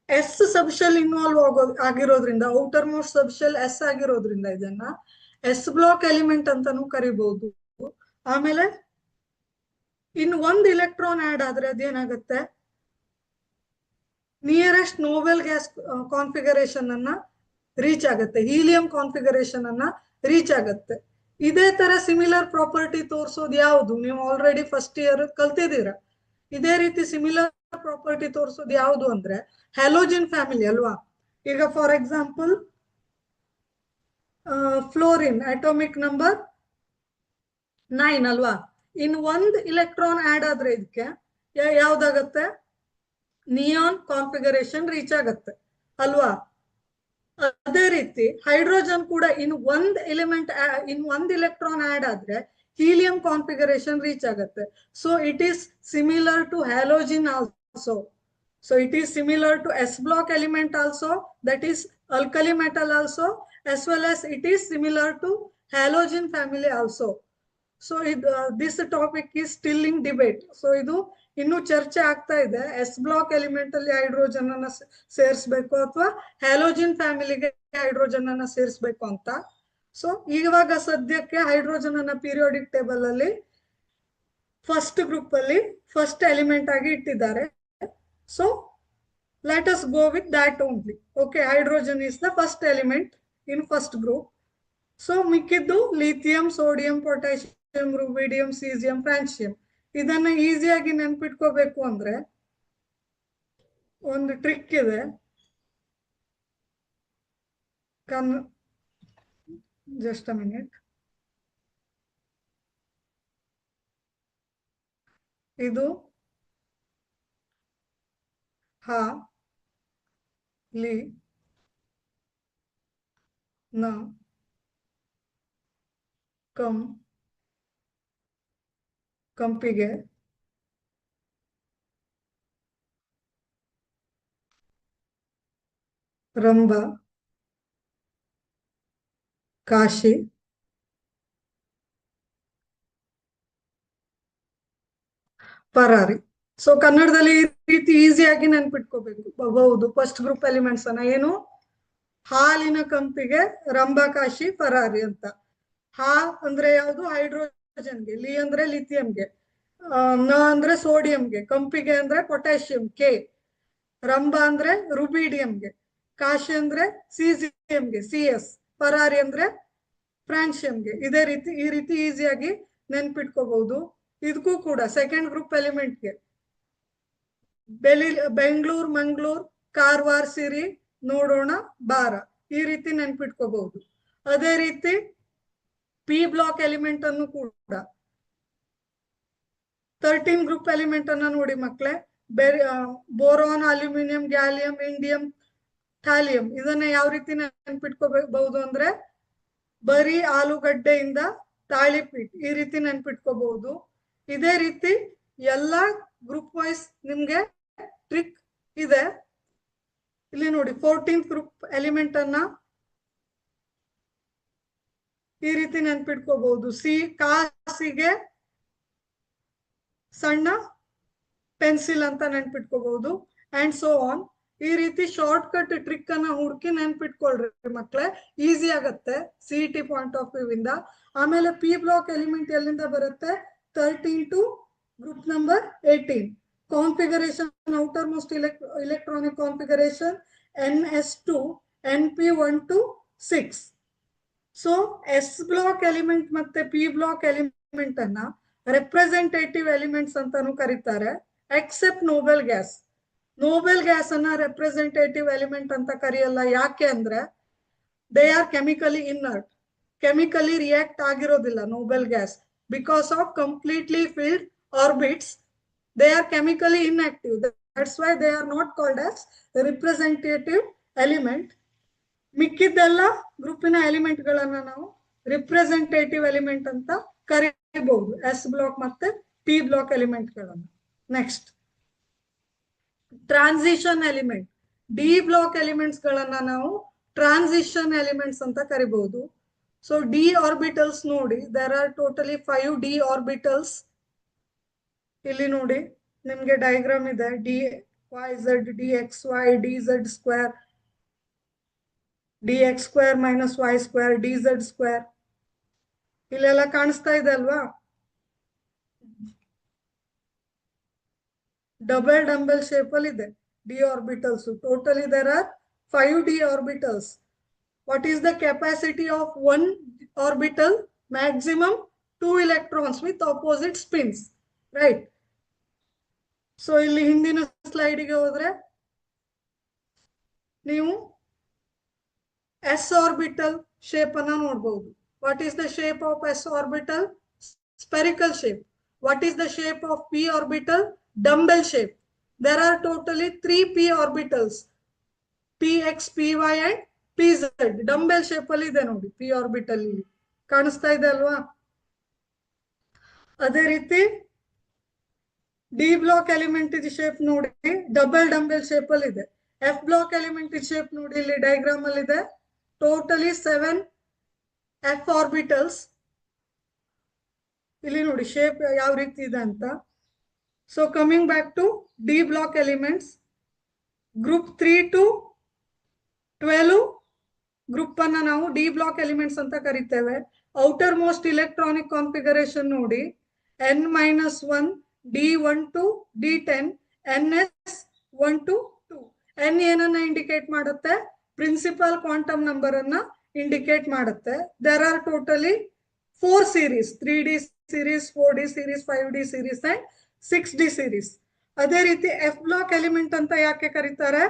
S subshell involve ಆಗಿರೋದ್ರಿಂದ, outer most subshell S ಆಗಿರೋದ್ರಿಂದ ಇದನ್ನ ಎಸ್ ಬ್ಲಾಕ್ ಎಲಿಮೆಂಟ್ ಅಂತಾನು ಕರಿಬಹುದು. ಆಮೇಲೆ ಇನ್ ಒಂದು ಇಲೆಕ್ಟ್ರಾನ್ ಆಡ್ ಆದ್ರೆ ಅದೇನಾಗುತ್ತೆ, ನಿಯರೆಸ್ಟ್ ನೋಬೆಲ್ ಗ್ಯಾಸ್ ಕಾನ್ಫಿಗರೇಷನ್ ಅನ್ನ ರೀಚ್ ಆಗುತ್ತೆ, ಹೀಲಿಯಂ ಕಾನ್ಫಿಗರೇಷನ್ ಅನ್ನ ರೀಚ್ ಆಗುತ್ತೆ. ಇದೇ ತರ ಸಿಮಿಲರ್ ಪ್ರಾಪರ್ಟಿ ತೋರಿಸೋದು ಯಾವುದು, ನೀವು ಆಲ್ರೆಡಿ ಫಸ್ಟ್ ಇಯರ್ ಕಲ್ತಿದ್ದೀರಾ. ಇದೇ ರೀತಿ ಸಿಮಿಲರ್ ಪ್ರಾಪರ್ಟಿ ತೋರಿಸೋದು ಯಾವುದು ಅಂದ್ರೆ ಹ್ಯಾಲೋಜಿನ್ ಫ್ಯಾಮಿಲಿ ಅಲ್ವಾ. ಈಗ for example fluorine atomic number 9 ಅಲ್ವಾ. ಇನ್ ಒಂದ್ ಇಲೆಕ್ಟ್ರಾನ್ ಆಡ್ ಆದ್ರೆ ಇದಕ್ಕೆ ಯಾವ್ದಾಗತ್ತೆ, ನಿಯಾನ್ ಕಾನ್ಫಿಗರೇಷನ್ ರೀಚ್ ಆಗತ್ತೆ ಅಲ್ವಾ. ಅದೇ ರೀತಿ ಹೈಡ್ರೋಜನ್ ಕೂಡ ಇನ್ ಒಂದ್ ಎಲಿಮೆಂಟ್, ಇನ್ ಒಂದ್ ಇಲೆಕ್ಟ್ರಾನ್ ಆಡ್ ಆದ್ರೆ ಹೀಲಿಯಂ ಕಾನ್ಫಿಗರೇಷನ್ ರೀಚ್ ಆಗತ್ತೆ. So it is similar to halogen also. So it is similar to S block element also, that is alkali metal also, as well as it is similar to halogen family also. So this topic is still in debate. So ಇದು ಇನ್ನು ಚರ್ಚೆ ಆಗ್ತಾ ಇದೆ, S block element ಅಲ್ಲಿ hydrogen ಅನ್ನ ಸೇರಿಸಬೇಕು ಅಥವಾ halogen ಫ್ಯಾಮಿಲಿಗೆ ಹೈಡ್ರೋಜನ್ ಅನ್ನ ಸೇರಿಸಬೇಕು ಅಂತ. ಸೊ ಇವಾಗ ಸದ್ಯಕ್ಕೆ ಹೈಡ್ರೋಜನ್ ಅನ್ನ ಪೀರಿಯಾಡಿಕ್ ಟೇಬಲ್ ಅಲ್ಲಿ ಫಸ್ಟ್ ಗ್ರೂಪ್ ಅಲ್ಲಿ ಫಸ್ಟ್ ಎಲಿಮೆಂಟ್ ಆಗಿ ಇಟ್ಟಿದ್ದಾರೆ. So let us go with that only. Okay, hydrogen is the first element in first group. So ಮಿಕ್ಕಿದ್ದು lithium, sodium, potassium, ರುಬಿಡಿಯಂ, caesium, francium. ಇದನ್ನ ಈಸಿಯಾಗಿ ನೆನ್ಪಿಟ್ಕೋಬೇಕು ಅಂದ್ರೆ ಒಂದು ಟ್ರಿಕ್ ಇದೆ. Just a minute. ಇದು ಹಾ ಲಿ ನ ಕಂ ಕಂಪಿಗೆ ರಂಭ ಕಾಶಿ ಪರಾರಿ. ಸೊ ಕನ್ನಡದಲ್ಲಿ ಈ ರೀತಿ ಈಸಿಯಾಗಿ ನೆನ್ಪಿಟ್ಕೋಬಹುದು ಫಸ್ಟ್ ಗ್ರೂಪ್ ಎಲಿಮೆಂಟ್ಸ್ ಅನ್ನ. ಏನು? ಹಾಲಿನ ಕಂಪಿಗೆ ರಂಭ ಕಾಶಿ ಪರಾರಿ ಅಂತ. ಹಾ ಅಂದ್ರೆ ಯಾವುದು? ಹೈಡ್ರೋಜನ್ಗೆ. ಲಿ ಅಂದ್ರೆ ಲಿಥಿಯಂಗೆ. ನ ಅಂದ್ರೆ ಸೋಡಿಯಂಗೆ. ಕಂಪಿಗೆ ಅಂದ್ರೆ ಪೊಟ್ಯಾಷಿಯಂ ಕೆ. ರಂಭ ಅಂದ್ರೆ ರುಬೀಡಿಯಂಗೆ. ಕಾಶಿ ಅಂದ್ರೆ ಸಿಸಿಎಂಗೆ ಸಿ ಎಸ್. ಪರಾರಿ ಅಂದ್ರೆ ಫ್ರಾನ್ಸಿಯಂಗೆ. ಇದೇ ರೀತಿ ಈ ರೀತಿ ಈಸಿಯಾಗಿ ನೆನ್ಪಿಟ್ಕೋಬಹುದು. ಇದಕ್ಕೂ ಕೂಡ ಸೆಕೆಂಡ್ ಗ್ರೂಪ್ ಎಲಿಮೆಂಟ್ಗೆ ಬೆಂಗಳೂರು ಮಂಗಳೂರು ಕಾರವಾರ ಸಿರಿ ನೋಡೋಣ ಬಾರ, ಈ ರೀತಿ ನೆನ್ಪಿಟ್ಕೋಬಹುದು. ಅದೇ ರೀತಿ ಪಿ ಬ್ಲಾಕ್ ಎಲಿಮೆಂಟ್ ಅನ್ನು ಕೂಡ 13 ಗ್ರೂಪ್ ಎಲಿಮೆಂಟ್ ಅನ್ನ ನೋಡಿ ಮಕ್ಕಳೇ. Boron, aluminium, gallium, indium, thallium. ಇದನ್ನ ಯಾವ ರೀತಿ ನೆನ್ಪಿಟ್ಕೋಬಹುದು ಅಂದ್ರೆ ಬರೀ ಆಲೂಗಡ್ಡೆಯಿಂದ ತಾಳಿಪೀಟ್, ಈ ರೀತಿ ನೆನ್ಪಿಟ್ಕೋಬಹುದು. ಇದೇ ರೀತಿ ಎಲ್ಲಾ ಗ್ರೂಪ್ ವೈಸ್ ನಿಮ್ಗೆ ಟ್ರಿಕ್ ಇದೆ. ಇಲ್ಲಿ ನೋಡಿ 14th ಗ್ರೂಪ್ ಎಲಿಮೆಂಟ್ ಅನ್ನ ಈ ರೀತಿ ನೆನ್ಪಿಟ್ಕೋಬಹುದು. ಕಾಸಿಗೆ ಸಣ್ಣ ಪೆನ್ಸಿಲ್ ಅಂತ ನೆನ್ಪಿಟ್ಕೋಬಹುದು ಅಂಡ್ ಸೋ ಆನ್. ಈ ರೀತಿ ಶಾರ್ಟ್ ಕಟ್ ಟ್ರಿಕ್ ಅನ್ನ ಹುಡುಕಿ ನೆನ್ಪಿಟ್ಕೊಳ್ರಿ ಮಕ್ಳೇ, ಈಸಿ ಆಗತ್ತೆ ಸಿಇಟಿ ಪಾಯಿಂಟ್ ಆಫ್ ವ್ಯೂ ಇಂದ. ಆಮೇಲೆ ಪಿ ಬ್ಲಾಕ್ ಎಲಿಮೆಂಟ್ ಎಲ್ಲಿಂದ ಬರುತ್ತೆ? 13 to group number 18. Configuration, outer most electronic configuration NS2 NP1 to 6. So S block element ಮತ್ತೆ ಪಿ ಬ್ಲಾಕ್ ಎಲಿಮೆಂಟ್ ಅನ್ನ ರೆಪ್ರೆಸೆಂಟೇಟಿವ್ ಎಲಿಮೆಂಟ್ಸ್ ಅಂತಾನು ಕರೀತಾರೆ, except noble gas. Noble gas ಅನ್ನ representative element ಅಂತ ಕರೆಯಲ್ಲ. ಯಾಕೆ ಅಂದ್ರೆ they are chemically inert. Chemically react ಆಗಿರೋದಿಲ್ಲ noble gas. Because of completely filled orbits, they are chemically inactive. That's why they are not called as representative element. ಮಿಕ್ಕಿದ್ದೆಲ್ಲ ಗ್ರೂಪಿನ ಎಲಿಮೆಂಟ್ ಗಳನ್ನ ನಾವು ರಿಪ್ರೆಸೆಂಟೇಟಿವ್ ಎಲಿಮೆಂಟ್ ಅಂತ ಕರೀಬಹುದು, ಎಸ್ ಬ್ಲಾಕ್ ಮತ್ತೆ ಪಿ ಬ್ಲಾಕ್ ಎಲಿಮೆಂಟ್ ಗಳನ್ನ. Next transition element. D block ಎಲಿಮೆಂಟ್ಸ್ ಗಳನ್ನ ನಾವು ಟ್ರಾನ್ಸಿಷನ್ ಎಲಿಮೆಂಟ್ಸ್ ಅಂತ ಕರಿಬಹುದು. ಸೊ ಡಿ ಆರ್ಬಿಟಲ್ಸ್ ನೋಡಿ, ದೇರ್ ಆರ್ ಟೋಟಲಿ 5 ಡಿ ಆರ್ಬಿಟಲ್ಸ್. ಇಲ್ಲಿ ನೋಡಿ ನಿಮ್ಗೆ ಡಯಾಗ್ರಾಮ್ ಇದೆ. D Y Z, D X Y, D Z square, dx square minus y square, dz square. ಇಲ್ಲೆಲ್ಲ ಕಾಣಿಸ್ತಾ ಇದೆ ಅಲ್ವಾ? ಡಬಲ್ ಡಂಬಲ್ ಶೇಪ್ ಅಲ್ಲಿ ಇದೆ D orbitals. Totally there are 5 D orbitals. What is the capacity of one orbital? Maximum 2 electrons with opposite spins, right? So ಇಲ್ಲಿ ಹಿಂದಿನ ಸ್ಲೈಡ್ಗೆ ಹೋದ್ರೆ ನೀವು ಎಸ್ ಆರ್ಬಿಟಲ್ ಶೇಪ್ ಅನ್ನ ನೋಡಬಹುದು. What is the shape of S orbital? Spherical shape. What is the shape of P orbital? Dumbbell shape. There R totally 3 P orbitals, P X, P Y and P Z. Dumbbell shape ಅಲ್ಲಿ ಇದೆ ನೋಡಿ P orbital. ಇಲ್ಲಿ ಕಾಣಿಸ್ತಾ ಇದೆ ಅಲ್ವಾ? ಅದೇ ರೀತಿ D block element ಇದು ಶೇಪ್ ನೋಡಿ, ಡಬಲ್ ಡಂಬೆಲ್ ಶೇಪ್ ಅಲ್ಲಿ ಇದೆ. ಎಫ್ ಬ್ಲಾಕ್ ಎಲಿಮೆಂಟ್ ಇದು ಶೇಪ್ ನೋಡಿ, ಇಲ್ಲಿ ಡಯಾಗ್ರಾಮ್ ಅಲ್ಲಿ ಇದೆ. Totally 7 F orbitals. ಇಲ್ಲಿ ನೋಡಿ ಶೇಪ್ ಯಾವ ರೀತಿ ಇದೆ ಅಂತ. So coming back to D block elements, group 3 to 12 group ಅನ್ನ ನಾವು ಡಿ ಬ್ಲಾಕ್ ಎಲಿಮೆಂಟ್ಸ್ ಅಂತ ಕರಿತೇವೆ. ಔಟರ್ ಮೋಸ್ಟ್ ಇಲೆಕ್ಟ್ರಾನಿಕ್ ಕಾನ್ಫಿಗರೇಷನ್ ನೋಡಿ, N-1, D1 to D10, NS1 to 2. N ಏನನ್ನ ಇಂಡಿಕೇಟ್ ಮಾಡುತ್ತೆ? ಪ್ರಿನ್ಸಿಪಲ್ ಕ್ವಾಂಟಮ್ ನಂಬರ್ ಅನ್ನ ಇಂಡಿಕೇಟ್ ಮಾಡುತ್ತೆ. There R totally 4 series, 3D series, 4D series, 5D series and 6D series. ಅದೇ ರೀತಿ F block element ಅಂತ ಯಾಕೆ ಕರೀತಾರೆ?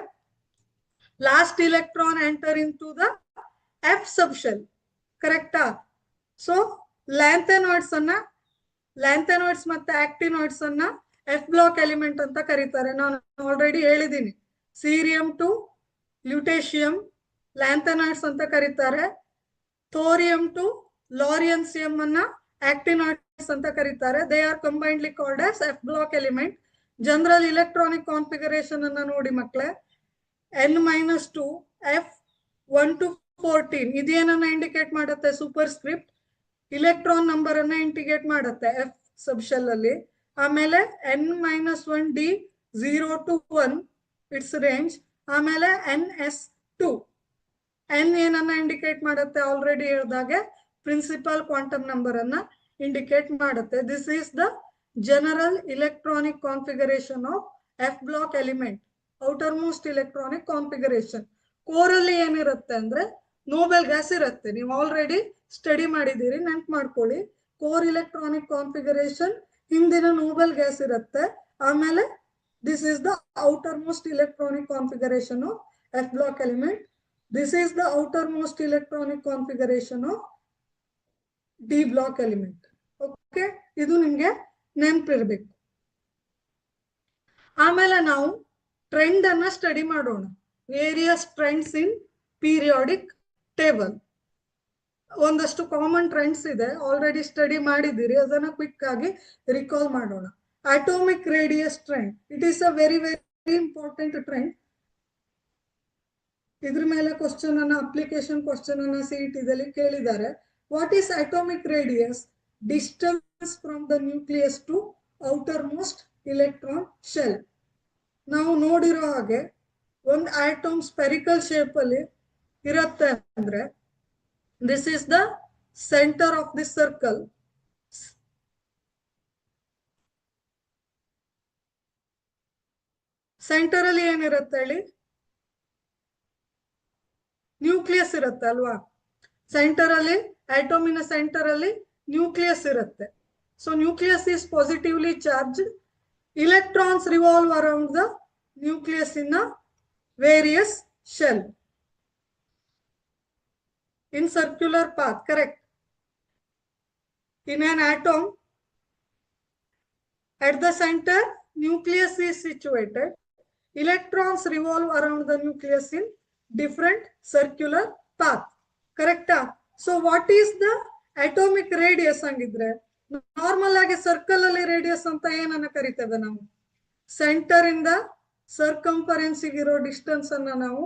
Last electron enter into the F subshell, ಕರೆಕ್ಟಾ? ಸೊ ಲ್ಯಾಂಥೆನಾಯ್ಡ್ಸ್ ಮತ್ತೆ ಆಕ್ಟಿನಾಯ್ಡ್ಸ್ ಅನ್ನ ಎಫ್ ಬ್ಲಾಕ್ ಎಲಿಮೆಂಟ್ ಅಂತ ಕರೀತಾರೆ. ನಾನು ಆಲ್ರೆಡಿ ಹೇಳಿದ್ದೀನಿ ಸೀರಿಯಂ ಟು ಲ್ಯೂಟೇಷಿಯಂ ಲ್ಯಾಂಥನಾಯ್ಡ್ಸ್ ಅಂತ ಕರೀತಾರೆ. ಥೋರಿಯಂ ಟು ಲಾರಿಯನ್ಸಿಯಂ ಅನ್ನ ಆಕ್ಟಿನಾಯ್ಡ್ಸ್ ಅಂತ ಕರೀತಾರೆ. They are combinedly called as F block element. General electronic configuration ಅನ್ನ ನೋಡಿ ಮಕ್ಕಳೇ, N-2 F1 to 14 ಇದೇನನ್ನ ಇಂಡಿಕೇಟ್ ಮಾಡುತ್ತೆ? ಸೂಪರ್ ಸ್ಕ್ರಿಪ್ಟ್ ಇಲೆಕ್ಟ್ರಾನ್ ನಂಬರ್ ಅನ್ನ ಇಂಡಿಕೇಟ್ ಮಾಡುತ್ತೆ ಎಫ್ ಸಬ್ ಶೆಲ್ ಅಲ್ಲಿ. ಆಮೇಲೆ N-1D 0 to 1 ಇಟ್ಸ್ ರೇಂಜ್. ಆಮೇಲೆ NS2 N ಏನನ್ನ ಇಂಡಿಕೇಟ್ ಮಾಡುತ್ತೆ? ಆಲ್ರೆಡಿ ಹೇಳಿದಾಗೆ ಪ್ರಿನ್ಸಿಪಲ್ ಕ್ವಾಂಟಮ್ ನಂಬರ್ ಅನ್ನ ಇಂಡಿಕೇಟ್ ಮಾಡುತ್ತೆ. This is the general electronic configuration of F block element, outer most electronic configuration. Core ಅಲ್ಲಿ ಏನಿರುತ್ತೆ ಅಂದ್ರೆ ನೋಬೆಲ್ ಗ್ಯಾಸ್ ಇರುತ್ತೆ. ನೀವು ಆಲ್ರೆಡಿ ಸ್ಟಡಿ ಮಾಡಿದ್ದೀರಿ, ನೆನ್ಪು ಮಾಡ್ಕೊಳ್ಳಿ. ಕೋರ್ ಇಲೆಕ್ಟ್ರಾನಿಕ್ ಕಾನ್ಫಿಗರೇಷನ್ ಹಿಂದಿನ ನೋಬೆಲ್ ಗ್ಯಾಸ್ ಇರುತ್ತೆ. ಆಮೇಲೆ this is the outer most electronic configuration of F block element. This is the outer most electronic configuration of D block element. Okay, ಇದು ನಿಮ್ಗೆ ನೆನಪಿರ್ಬೇಕು. ಆಮೇಲೆ ನಾವು ಟ್ರೆಂಡ್ ಅನ್ನ ಸ್ಟಡಿ ಮಾಡೋಣ. Various trends in periodic table. ಒಂದಷ್ಟು ಕಾಮನ್ ಟ್ರೆಂಡ್ಸ್ ಇದೆ, already study ಮಾಡಿದ್ದೀರಿ, ಅದನ್ನ ಕ್ವಿಕ್ ಆಗಿ ರಿಕಾಲ್ ಮಾಡೋಣ. Atomic radius trend, it is a very very important trend. ಇದ್ರ ಮೇಲೆ ಕ್ವಶನ್ ಅನ್ನ, ಅಪ್ಲಿಕೇಶನ್ ಕ್ವಶನ್ ಅನ್ನ CET ದಲ್ಲಿ ಕೇಳಿದ್ದಾರೆ. What is atomic radius? Distance from the nucleus to outermost electron shell. ನಾವು ನೋಡಿರೋ ಹಾಗೆ ಒಂದು ಆಟಮ್ ಸ್ಪೆರಿಕಲ್ ಶೇಪ್ ಅಲ್ಲಿ ಇರುತ್ತೆ ಅಂದ್ರೆ this is the centre of this circle. Centre ಅಲ್ಲಿ ಏನಿರುತ್ತೆ ಹೇಳಿ? ನ್ಯೂಕ್ಲಿಯಸ್ ಇರುತ್ತೆ ಅಲ್ವಾ? ಸೆಂಟರ್ ಅಲ್ಲಿ, ಆಟೋಮಿನ ಸೆಂಟರ್ ಅಲ್ಲಿ ನ್ಯೂಕ್ಲಿಯಸ್ ಇರುತ್ತೆ. So nucleus is positively charged. Electrons revolve around the nucleus in a various shell in circular path, correct? In an atom, at the center, nucleus is situated. Electrons revolve around the nucleus in different circular path, correct? So what is the atomic radius angidre? Normal ಆಗಿ circle ಅಲ್ಲಿ radius ಅಂತ ಏನನ್ನ ಕರಿತೇವೆ ನಾವು? Centre ಇಂದ circumference ಇರೋ distance ಅನ್ನ ನಾವು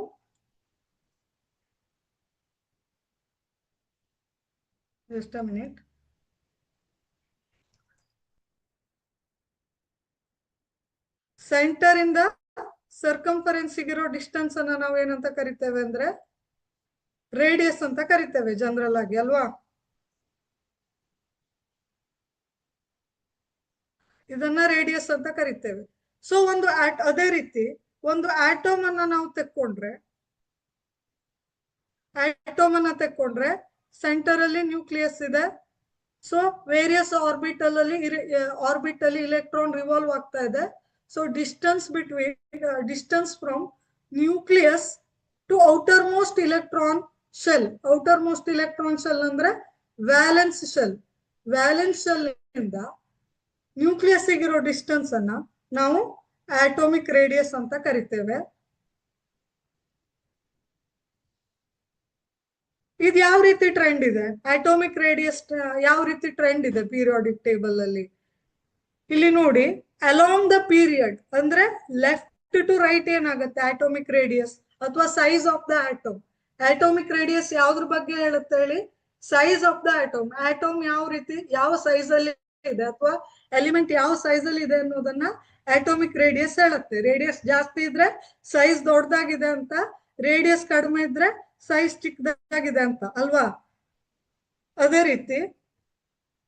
ಜಸ್ಟ್ ಅ ಮಿನಿಟ್. ಸೆಂಟರ್ ಇಂದ ಸರ್ಕಂಫರೆನ್ಸ್ ಇರೋ ಡಿಸ್ಟೆನ್ಸ್ ಅನ್ನ ನಾವು ಏನಂತ ಕರಿತೇವೆ ಅಂದ್ರೆ ರೇಡಿಯಸ್ ಅಂತ ಕರಿತೇವೆ ಜನರಲ್ ಆಗಿ, ಅಲ್ವಾ? ಇದನ್ನ ರೇಡಿಯಸ್ ಅಂತ ಕರಿತೇವೆ. ಸೊ ಒಂದು ಅದೇ ರೀತಿ ಒಂದು ಆಟೋಮ್ ಅನ್ನ ನಾವು ತೆಕ್ಕೊಂಡ್ರೆ ಸೆಂಟರ್ ಅಲ್ಲಿ ನ್ಯೂಕ್ಲಿಯಸ್ ಇದೆ. So various orbital electron revolve ಆಗ್ತಾ ಇದೆ. So distance from nucleus to outermost electron shell. Outermost electron shell ಅಂದ್ರೆ ವ್ಯಾಲೆನ್ಸ್ ಶೆಲ್. ವ್ಯಾಲೆನ್ಸ್ ಶೆಲ್ ಇಂದ ನ್ಯೂಕ್ಲಿಯಸ್ ಇರೋ ಡಿಸ್ಟೆನ್ಸ್ ಅನ್ನ ನಾವು ಆಟೋಮಿಕ್ ರೇಡಿಯಸ್ ಅಂತ ಕರಿತೇವೆ. ಇದು ಯಾವ ರೀತಿ ಟ್ರೆಂಡ್ ಇದೆ? ಅಟೋಮಿಕ್ ರೇಡಿಯಸ್ ಯಾವ ರೀತಿ ಟ್ರೆಂಡ್ ಇದೆ ಪೀರಿಯಾಡಿಕ್ ಟೇಬಲ್ ಅಲ್ಲಿ? ಇಲ್ಲಿ ನೋಡಿ, ಅಲಾಂಗ್ ದ ಪೀರಿಯಡ್ ಅಂದ್ರೆ ಲೆಫ್ಟ್ ಟು ರೈಟ್ ಏನಾಗುತ್ತೆ ಅಟೋಮಿಕ್ ರೇಡಿಯಸ್ ಅಥವಾ size of the atom. Atomic radius ಯಾವ್ದ್ರ ಬಗ್ಗೆ ಹೇಳುತ್ತೆ ಹೇಳಿ? Size of the atom. Atom ಯಾವ ರೀತಿ, ಯಾವ ಸೈಜ್ ಅಲ್ಲಿ ಇದೆ ಅಥವಾ ಎಲಿಮೆಂಟ್ ಯಾವ ಸೈಜ್ ಅಲ್ಲಿ ಇದೆ ಅನ್ನೋದನ್ನ ಅಟೋಮಿಕ್ ರೇಡಿಯಸ್ ಹೇಳುತ್ತೆ. ರೇಡಿಯಸ್ ಜಾಸ್ತಿ ಇದ್ರೆ ಸೈಜ್ ದೊಡ್ಡದಾಗಿದೆ ಅಂತ, ರೇಡಿಯಸ್ ಕಡಿಮೆ ಇದ್ರೆ ಸೈಜ್ ಚಿಕ್ಕದಾಗಿದೆ ಅಂತ, ಅಲ್ವಾ? ಅದೇ ರೀತಿ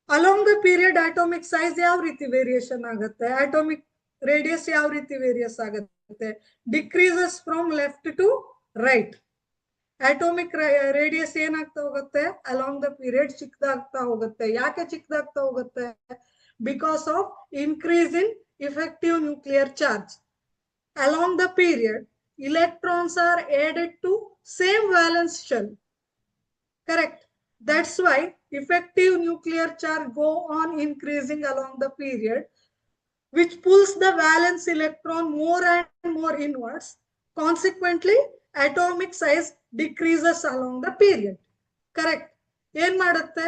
along the period atomic size ಯಾವ ರೀತಿ ವೇರಿಯೇಷನ್ ಆಗುತ್ತೆ? ಅಟೋಮಿಕ್ ರೇಡಿಯಸ್ ಯಾವ ರೀತಿ ವೇರಿಯಸ್ ಆಗುತ್ತೆ? Decreases from left to right. Atomic radius ಏನಾಗ್ತಾ ಹೋಗುತ್ತೆ? ಅಲಾಂಗ್ ದ ಪೀರಿಯಡ್ ಚಿಕ್ಕದಾಗ್ತಾ ಹೋಗುತ್ತೆ. ಯಾಕೆ ಚಿಕ್ಕದಾಗ್ತಾ ಹೋಗುತ್ತೆ? Because of increase in effective nuclear charge. Along the period, electrons are added to same valence shell. Correct. That's why effective nuclear charge go on increasing along the period, which pulls the valence electron more and more inwards. Consequently atomic size decreases along the period. Correct. ಏನ್ ಮಾಡುತ್ತೆ,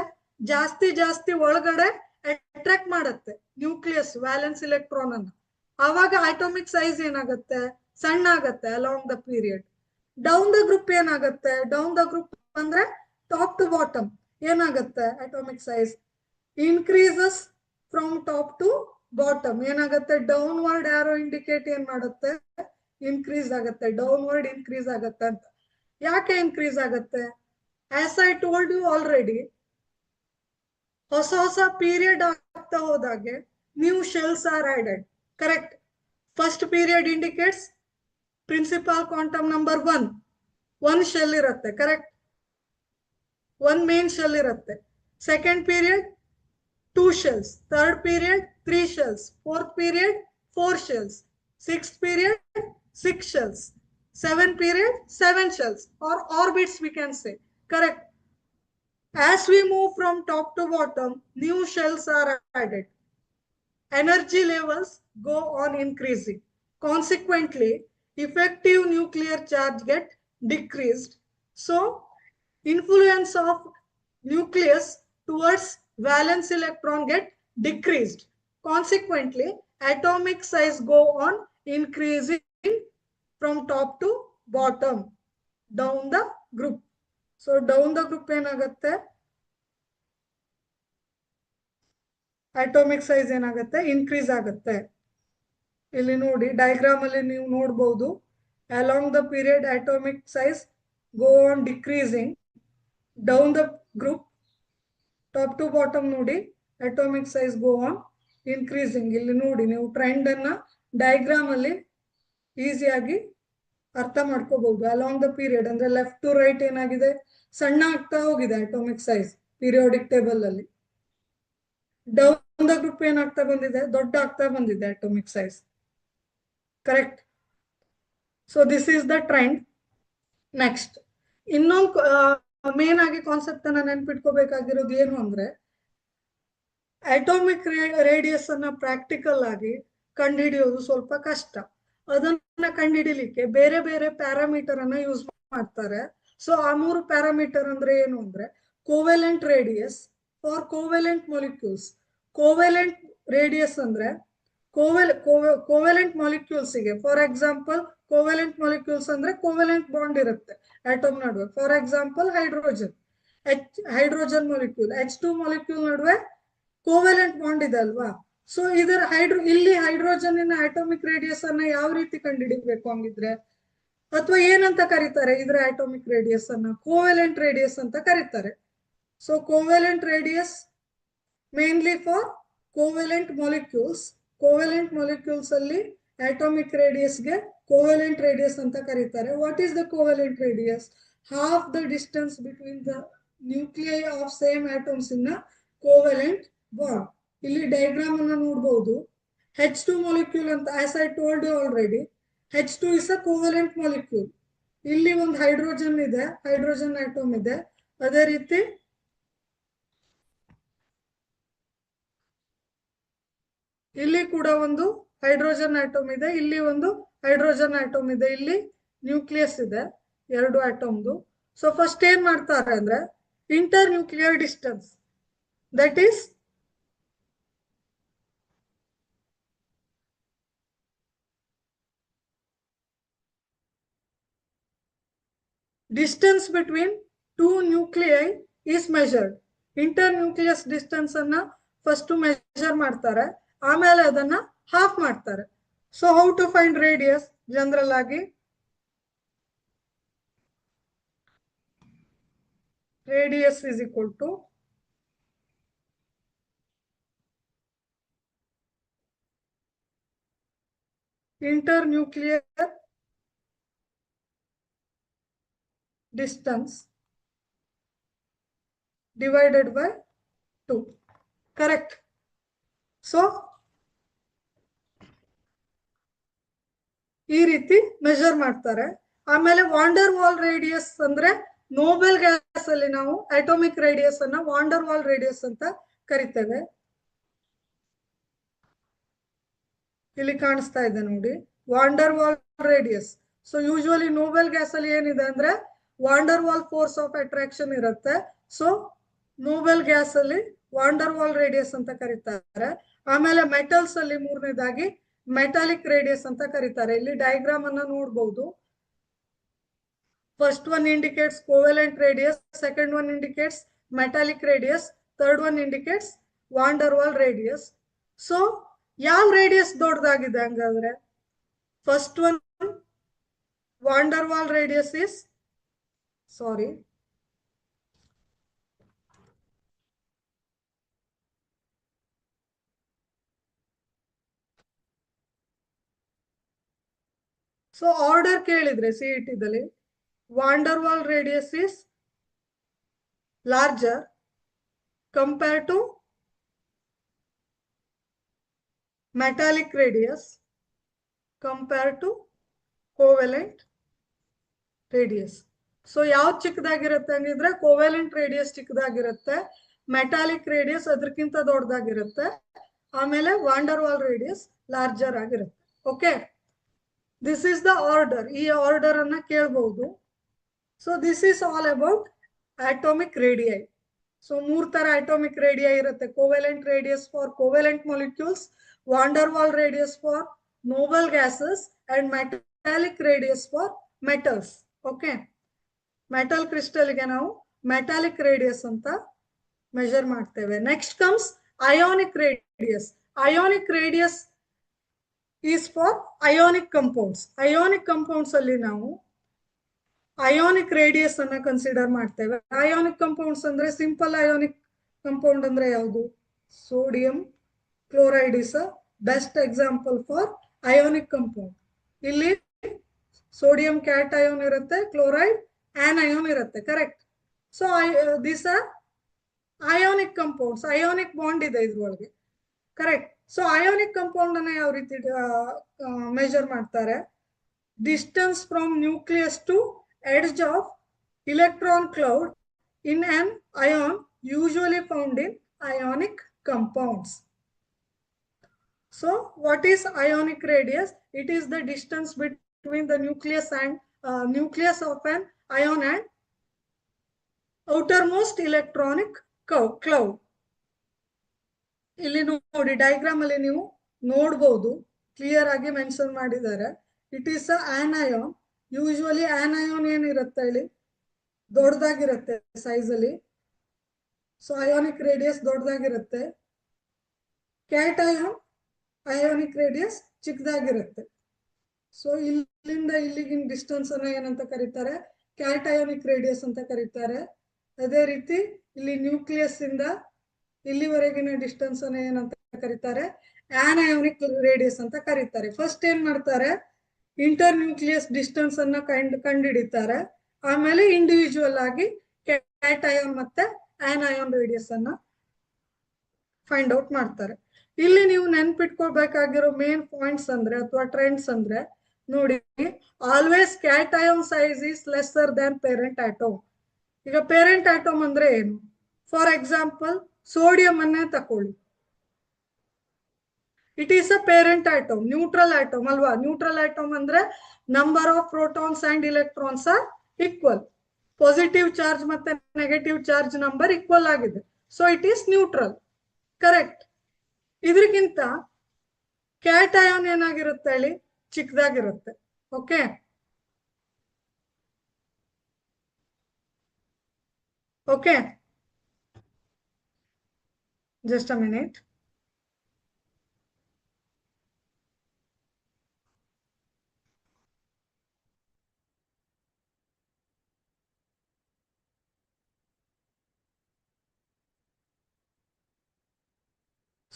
ಜಾಸ್ತಿ ಜಾಸ್ತಿ ಒಳಗಡೆ attract ಮಾಡುತ್ತೆ nucleus valence electron ಅನ್ನು. ಆವಾಗ atomic size ಏನಾಗುತ್ತೆ, ಸಣ್ಣ ಆಗತ್ತೆ along the period. Down the group ಏನಾಗುತ್ತೆ, ಡೌನ್ ದ ಗ್ರೂಪ್ ಅಂದ್ರೆ ಟಾಪ್ ಟು ಬಾಟಮ್ ಏನಾಗುತ್ತೆ, atomic size increases from top to bottom. ಏನಾಗುತ್ತೆ, ಡೌನ್ವರ್ಡ್ ಆರೋ ಇಂಡಿಕೇಟ್ ಏನ್ ಮಾಡುತ್ತೆ, ಇನ್ಕ್ರೀಸ್ ಆಗುತ್ತೆ, ಡೌನ್ವರ್ಡ್ ಇನ್ಕ್ರೀಸ್ ಆಗುತ್ತೆ ಅಂತ. ಯಾಕೆ ಇನ್ಕ್ರೀಸ್ ಆಗುತ್ತೆ, as I told you already, ಹೊಸ ಹೊಸ ಪೀರಿಯಡ್ ಆಗ್ತಾ ಹೋದಾಗೆ new shells are added. Correct. First period indicates principal quantum number 1 shell ಇರುತ್ತೆ. ಕರೆಕ್ಟ್. 1 ಮೇನ್ ಶೆಲ್ ಇರುತ್ತೆ. Second period 2 shells, third period 3 shells, fourth period 4 shells, sixth period 6 shells, seventh period 7 shells, or orbits we can say. Correct. As we move from top to bottom, new shells are added. Energy levels go on increasing. Consequently, effective nuclear charge get decreased. So, influence of nucleus towards valence electron get decreased. Consequently, atomic size go on increasing from top to bottom, down the group. So down the group ಏನಾಗುತ್ತೆ, atomic size ಏನಾಗುತ್ತೆ, increase ಆಗುತ್ತೆ. ಇಲ್ಲಿ ನೋಡಿ diagram ಅಲ್ಲಿ ನೀವು ನೋಡಬಹುದು, along the period atomic size go on decreasing, down the group top to bottom ನೋಡಿ atomic size go on increasing. ಇಲ್ಲಿ ನೋಡಿ ನೀವು ಟ್ರೆಂಡ್ ಅನ್ನ ಡಯಾಗ್ರಾಮ್ ಅಲ್ಲಿ ಈಸಿಯಾಗಿ ಅರ್ಥ ಮಾಡ್ಕೋಬಹುದು. ಅಲಾಂಗ್ ದ ಪೀರಿಯಡ್ ಅಂದ್ರೆ ಲೆಫ್ಟ್ ಟು ರೈಟ್ ಏನಾಗಿದೆ, ಸಣ್ಣ ಆಗ್ತಾ ಹೋಗಿದೆ ಅಟೋಮಿಕ್ ಸೈಜ್ ಪೀರಿಯೋಡಿಕ್ ಟೇಬಲ್ ಅಲ್ಲಿ. ಡೌನ್ ದ ಗ್ರೂಪ್ ಏನಾಗ್ತಾ ಬಂದಿದೆ, ದೊಡ್ಡ ಆಗ್ತಾ ಬಂದಿದೆ atomic size. Correct. So this is the trend. Next ಇನ್ನೊಂದು ಮೇನ್ ಆಗಿ ಕಾನ್ಸೆಪ್ಟ್ ಅನ್ನ ನೆನ್ಪಿಟ್ಕೋಬೇಕಾಗಿರೋದು ಏನು ಅಂದ್ರೆ, ಅಟೋಮಿಕ್ ರೇಡಿಯಸ್ ಅನ್ನ ಪ್ರಾಕ್ಟಿಕಲ್ ಆಗಿ ಕಂಡುಹಿಡಿಯೋದು ಸ್ವಲ್ಪ ಕಷ್ಟ. ಅದನ್ನ ಕಂಡುಹಿಡಿಲಿಕ್ಕೆ ಬೇರೆ ಬೇರೆ ಪ್ಯಾರಾಮೀಟರ್ ಅನ್ನ ಯೂಸ್ ಮಾಡ್ತಾರೆ. ಸೊ ಆ 3 ಪ್ಯಾರಾಮೀಟರ್ ಅಂದ್ರೆ ಏನು ಅಂದ್ರೆ, covalent radius for covalent molecules. Covalent radius ಅಂದ್ರೆ ಕೋವೆಲೆಂಟ್ ಮಾಲಿಕ್ಯೂಲ್ಸ್ ಗೆ, ಫಾರ್ ಎಕ್ಸಾಂಪಲ್ ಕೋವೆಲೆಂಟ್ ಮಾಲಿಕ್ಯೂಲ್ಸ್ ಅಂದ್ರೆ ಕೋವೆಲೆಂಟ್ ಬಾಂಡ್ ಇರುತ್ತೆ ಆಟಮ್ ನಡುವೆ. For example hydrogen molecule H2 molecule ನಡುವೆ ಕೋವೆಲೆಂಟ್ ಬಾಂಡ್ ಇದೆ ಅಲ್ವಾ. ಸೊ ಇದರ ಇಲ್ಲಿ ಹೈಡ್ರೋಜನ್ ಅಟೋಮಿಕ್ ರೇಡಿಯಸ್ ಅನ್ನ ಯಾವ ರೀತಿ ಕಂಡುಹಿಡಿಬೇಕು ಹಂಗಿದ್ರೆ, ಅಥವಾ ಏನಂತ ಕರೀತಾರೆ ಇದರ ಅಟೋಮಿಕ್ ರೇಡಿಯಸ್ ಅನ್ನ, ಕೋವೆಲೆಂಟ್ ರೇಡಿಯಸ್ ಅಂತ ಕರೀತಾರೆ. So covalent radius mainly for covalent molecules. Covalent molecules ಅಲ್ಲಿ ಅಟೋಮಿಕ್ ರೇಡಿಯಸ್ ಗೆ ಕೋವೆಲೆಂಟ್ ರೇಡಿಯಸ್ ಅಂತ ಕರೀತಾರೆ. What is the covalent radius? Half the distance between the nuclei of same atoms in covalent bond. ಇಲ್ಲಿ diagram ಅನ್ನ ನೋಡಬಹುದು. H2 molecule ಅಂತ, as I told you already, H2 is a covalent molecule. ಇಲ್ಲಿ ಒಂದು hydrogen ಇದೆ, hydrogen atom ಇದೆ. ಅದೇ ರೀತಿ ಇಲ್ಲಿ ಕೂಡ ಒಂದು ಹೈಡ್ರೋಜನ್ ಆಟಮ್ ಇದೆ, ಇಲ್ಲಿ ಒಂದು ಹೈಡ್ರೋಜನ್ ಆಟಮ್ ಇದೆ, ಇಲ್ಲಿ ನ್ಯೂಕ್ಲಿಯಸ್ ಇದೆ 2 ಆಟಮ್ದು. ಸೊ ಫಸ್ಟ್ ಏನ್ ಮಾಡ್ತಾರೆ ಅಂದ್ರೆ, internuclear distance, that is distance between 2 nuclei is measured. Internucleus distance ಅನ್ನ ಫಸ್ಟ್ ಮೆಜರ್ ಮಾಡ್ತಾರೆ, ಆಮೇಲೆ ಅದನ್ನ ಹಾಫ್ ಮಾಡ್ತಾರೆ. So how to find radius? General ಆಗಿ radius is equal to internuclear distance divided by 2. Correct. So ಈ ರೀತಿ measure ಮಾಡ್ತಾರೆ. ಆಮೇಲೆ ವಾಂಡರ್ ವಾಲ್ ರೇಡಿಯಸ್ ಅಂದ್ರೆ, ನೋಬೆಲ್ ಗ್ಯಾಸ್ ಅಲ್ಲಿ ನಾವು ಅಟೋಮಿಕ್ ರೇಡಿಯಸ್ ಅನ್ನ ವಾಂಡರ್ ವಾಲ್ ರೇಡಿಯಸ್ ಅಂತ ಕರಿತೇವೆ. ಇಲ್ಲಿ ಕಾಣಿಸ್ತಾ ಇದೆ ನೋಡಿ, wander Waals radius. So usually Nobel gas ಅಲ್ಲಿ ಏನಿದೆ ಅಂದ್ರೆ wander wall force of attraction ಇರುತ್ತೆ. ಸೊ ನೋಬೆಲ್ ಗ್ಯಾಸ್ ಅಲ್ಲಿ ವಾಂಡರ್ ವಾಲ್ ರೇಡಿಯಸ್ ಅಂತ ಕರೀತಾರೆ. ಆಮೇಲೆ ಮೆಟಲ್ಸ್ ಅಲ್ಲಿ ಮೂರನೇದಾಗಿ ಮೆಟಾಲಿಕ್ ರೇಡಿಯಸ್ ಅಂತ ಕರೀತಾರೆ. ಇಲ್ಲಿ ಡಯಾಗ್ರಾಮ್ ಅನ್ನ ನೋಡಬಹುದು. First one indicates covalent radius, second one indicates metallic radius, third one indicates van der Waals radius. So ಯಾವ ರೇಡಿಯಸ್ ದೊಡ್ಡದಾಗಿದೆ ಹಂಗಾದ್ರೆ? First one van der Waals radius is sorry so order ಕೇಳಿದ್ರೆ CET ದಲ್ಲಿ van der Waals radius is larger compare to metallic radius compare to covalent radius. So ಯಾವ್ದು ಚಿಕ್ಕದಾಗಿರುತ್ತೆ ಹಂಗಿದ್ರೆ covalent radius ಚಿಕ್ಕದಾಗಿರುತ್ತೆ, metallic radius ಅದಕ್ಕಿಂತ ದೊಡ್ಡದಾಗಿರುತ್ತೆ, ಆಮೇಲೆ ವಾಂಡರ್ ವಾಲ್ ರೇಡಿಯಸ್ ಲಾರ್ಜರ್ ಆಗಿರುತ್ತೆ. Okay, this is the order. ಈ ಆರ್ಡರ್ ಅನ್ನ ಕೇಳಬಹುದು. So this is all about atomic radii. So ಮೂರ್ ತರ ಅಟೋಮಿಕ್ ರೇಡಿಯೈ ಇರುತ್ತೆ. Covalent radius for covalent molecules, wander Waals radius for noble gases and metallic radius for metals. Okay, metal crystal ಗೆ ನಾವು metallic radius ಅಂತ measure ಮಾಡ್ತೇವೆ. Next comes ionic radius. Ionic radius is for ionic compounds. Ionic compounds ಅಲ್ಲಿ ನಾವು ionic radius ಅನ್ನ consider ಮಾಡ್ತೇವೆ. Ionic compounds ಅಂದ್ರೆ simple ionic compound ಅಂದ್ರೆ ಯಾವುದು? Sodium chloride is a best example for ionic compound. ಇಲ್ಲಿ ಸೋಡಿಯಂ ಕ್ಯಾಟಯೋನ್ ಇರುತ್ತೆ, chloride anion ಇರುತ್ತೆ. Correct. So this are ionic compounds. Ionic bond ಇದೆ ಇದ್ರೊಳಗೆ. ಕರೆಕ್ಟ್. ಸೊ ಅಯೋನಿಕ್ ಕಂಪೌಂಡ್ ಅನ್ನ ಯಾವ ರೀತಿ ಮೆಜರ್ ಮಾಡ್ತಾರೆ? Distance from nucleus to edge of electron cloud in an ion usually found in ionic compounds. So what is ionic radius? It is the distance between the nucleus and nucleus of an ion and outermost electronic cloud. ಇಲ್ಲಿ ನೋಡಿ diagram ಅಲ್ಲಿ ನೀವು ನೋಡಬಹುದು, clear ಆಗಿ mention ಮಾಡಿದ್ದಾರೆ. It is a anion. Usually anion ಏನಿರುತ್ತೆ ಹೇಳಿ, ದೊಡ್ಡದಾಗಿರುತ್ತೆ ಸೈಜ್ ಅಲ್ಲಿ. ಸೊ ಅಯೋನಿಕ್ ರೇಡಿಯಸ್ ದೊಡ್ಡದಾಗಿರುತ್ತೆ. ಕ್ಯಾಟಯಾನ್ ಅಯೋನಿಕ್ ರೇಡಿಯಸ್ ಚಿಕ್ಕದಾಗಿರುತ್ತೆ. ಸೊ ಇಲ್ಲಿಂದ ಇಲ್ಲಿಗಿನ ಡಿಸ್ಟೆನ್ಸ್ ಅನ್ನ ಏನಂತ ಕರೀತಾರೆ? ಕ್ಯಾಟಯೋನಿಕ್ ರೇಡಿಯಸ್ ಅಂತ ಕರೀತಾರೆ. ಅದೇ ರೀತಿ ಇಲ್ಲಿ ನ್ಯೂಕ್ಲಿಯಸ್ ಇಂದ ಇಲ್ಲಿವರೆಗಿನ ಡಿಸ್ಟೆನ್ಸ್ ಅನ್ನ ಏನಂತ ಕರೀತಾರೆ? ಆನಯೋನಿಕ್ ರೇಡಿಯಸ್ ಅಂತ ಕರೀತಾರೆ. ಫಸ್ಟ್ ಏನ್ ಮಾಡ್ತಾರೆ? ಇಂಟರ್ ನ್ಯೂಕ್ಲಿಯಸ್ ಡಿಸ್ಟೆನ್ಸ್ ಅನ್ನ ಕಂಡುಹಿಡಿತಾರೆ. ಆಮೇಲೆ ಇಂಡಿವಿಜುವಲ್ ಆಗಿ ಕ್ಯಾಟಯಾನ್ ಮತ್ತೆ ಆನಯಾನ್ ರೇಡಿಯಸ್ ಅನ್ನ ಫೈಂಡ್ ಔಟ್ ಮಾಡ್ತಾರೆ. ಇಲ್ಲಿ ನೀವು ನೆನ್ಪಿಟ್ಕೊಳ್ಬೇಕಾಗಿರೋ ಮೇನ್ ಪಾಯಿಂಟ್ಸ್ ಅಂದ್ರೆ ಅಥವಾ ಟ್ರೆಂಡ್ಸ್ ಅಂದ್ರೆ ನೋಡಿ, always cation size is lesser than parent atom. ಈಗ ಪೇರೆಂಟ್ ಆಟೋಮ್ ಅಂದ್ರೆ ಏನು? ಫಾರ್ ಎಕ್ಸಾಂಪಲ್ ಸೋಡಿಯಂ ಅನ್ನೇ ತಕೊಳ್ಳಿ. It is a parent atom, neutral atom ಅಲ್ವಾ? ನ್ಯೂಟ್ರಲ್ ಆಟೋಮ್ ಅಂದ್ರೆ number of protons and electrons are equal. Positive charge ಮತ್ತೆ negative charge number equal ಆಗಿದೆ. So it is neutral. Correct. ಇದಕ್ಕಿಂತ cation ಏನಾಗಿರುತ್ತೆ ಹೇಳಿ? ಚಿಕ್ಕದಾಗಿರುತ್ತೆ. Okay, okay, just a minute.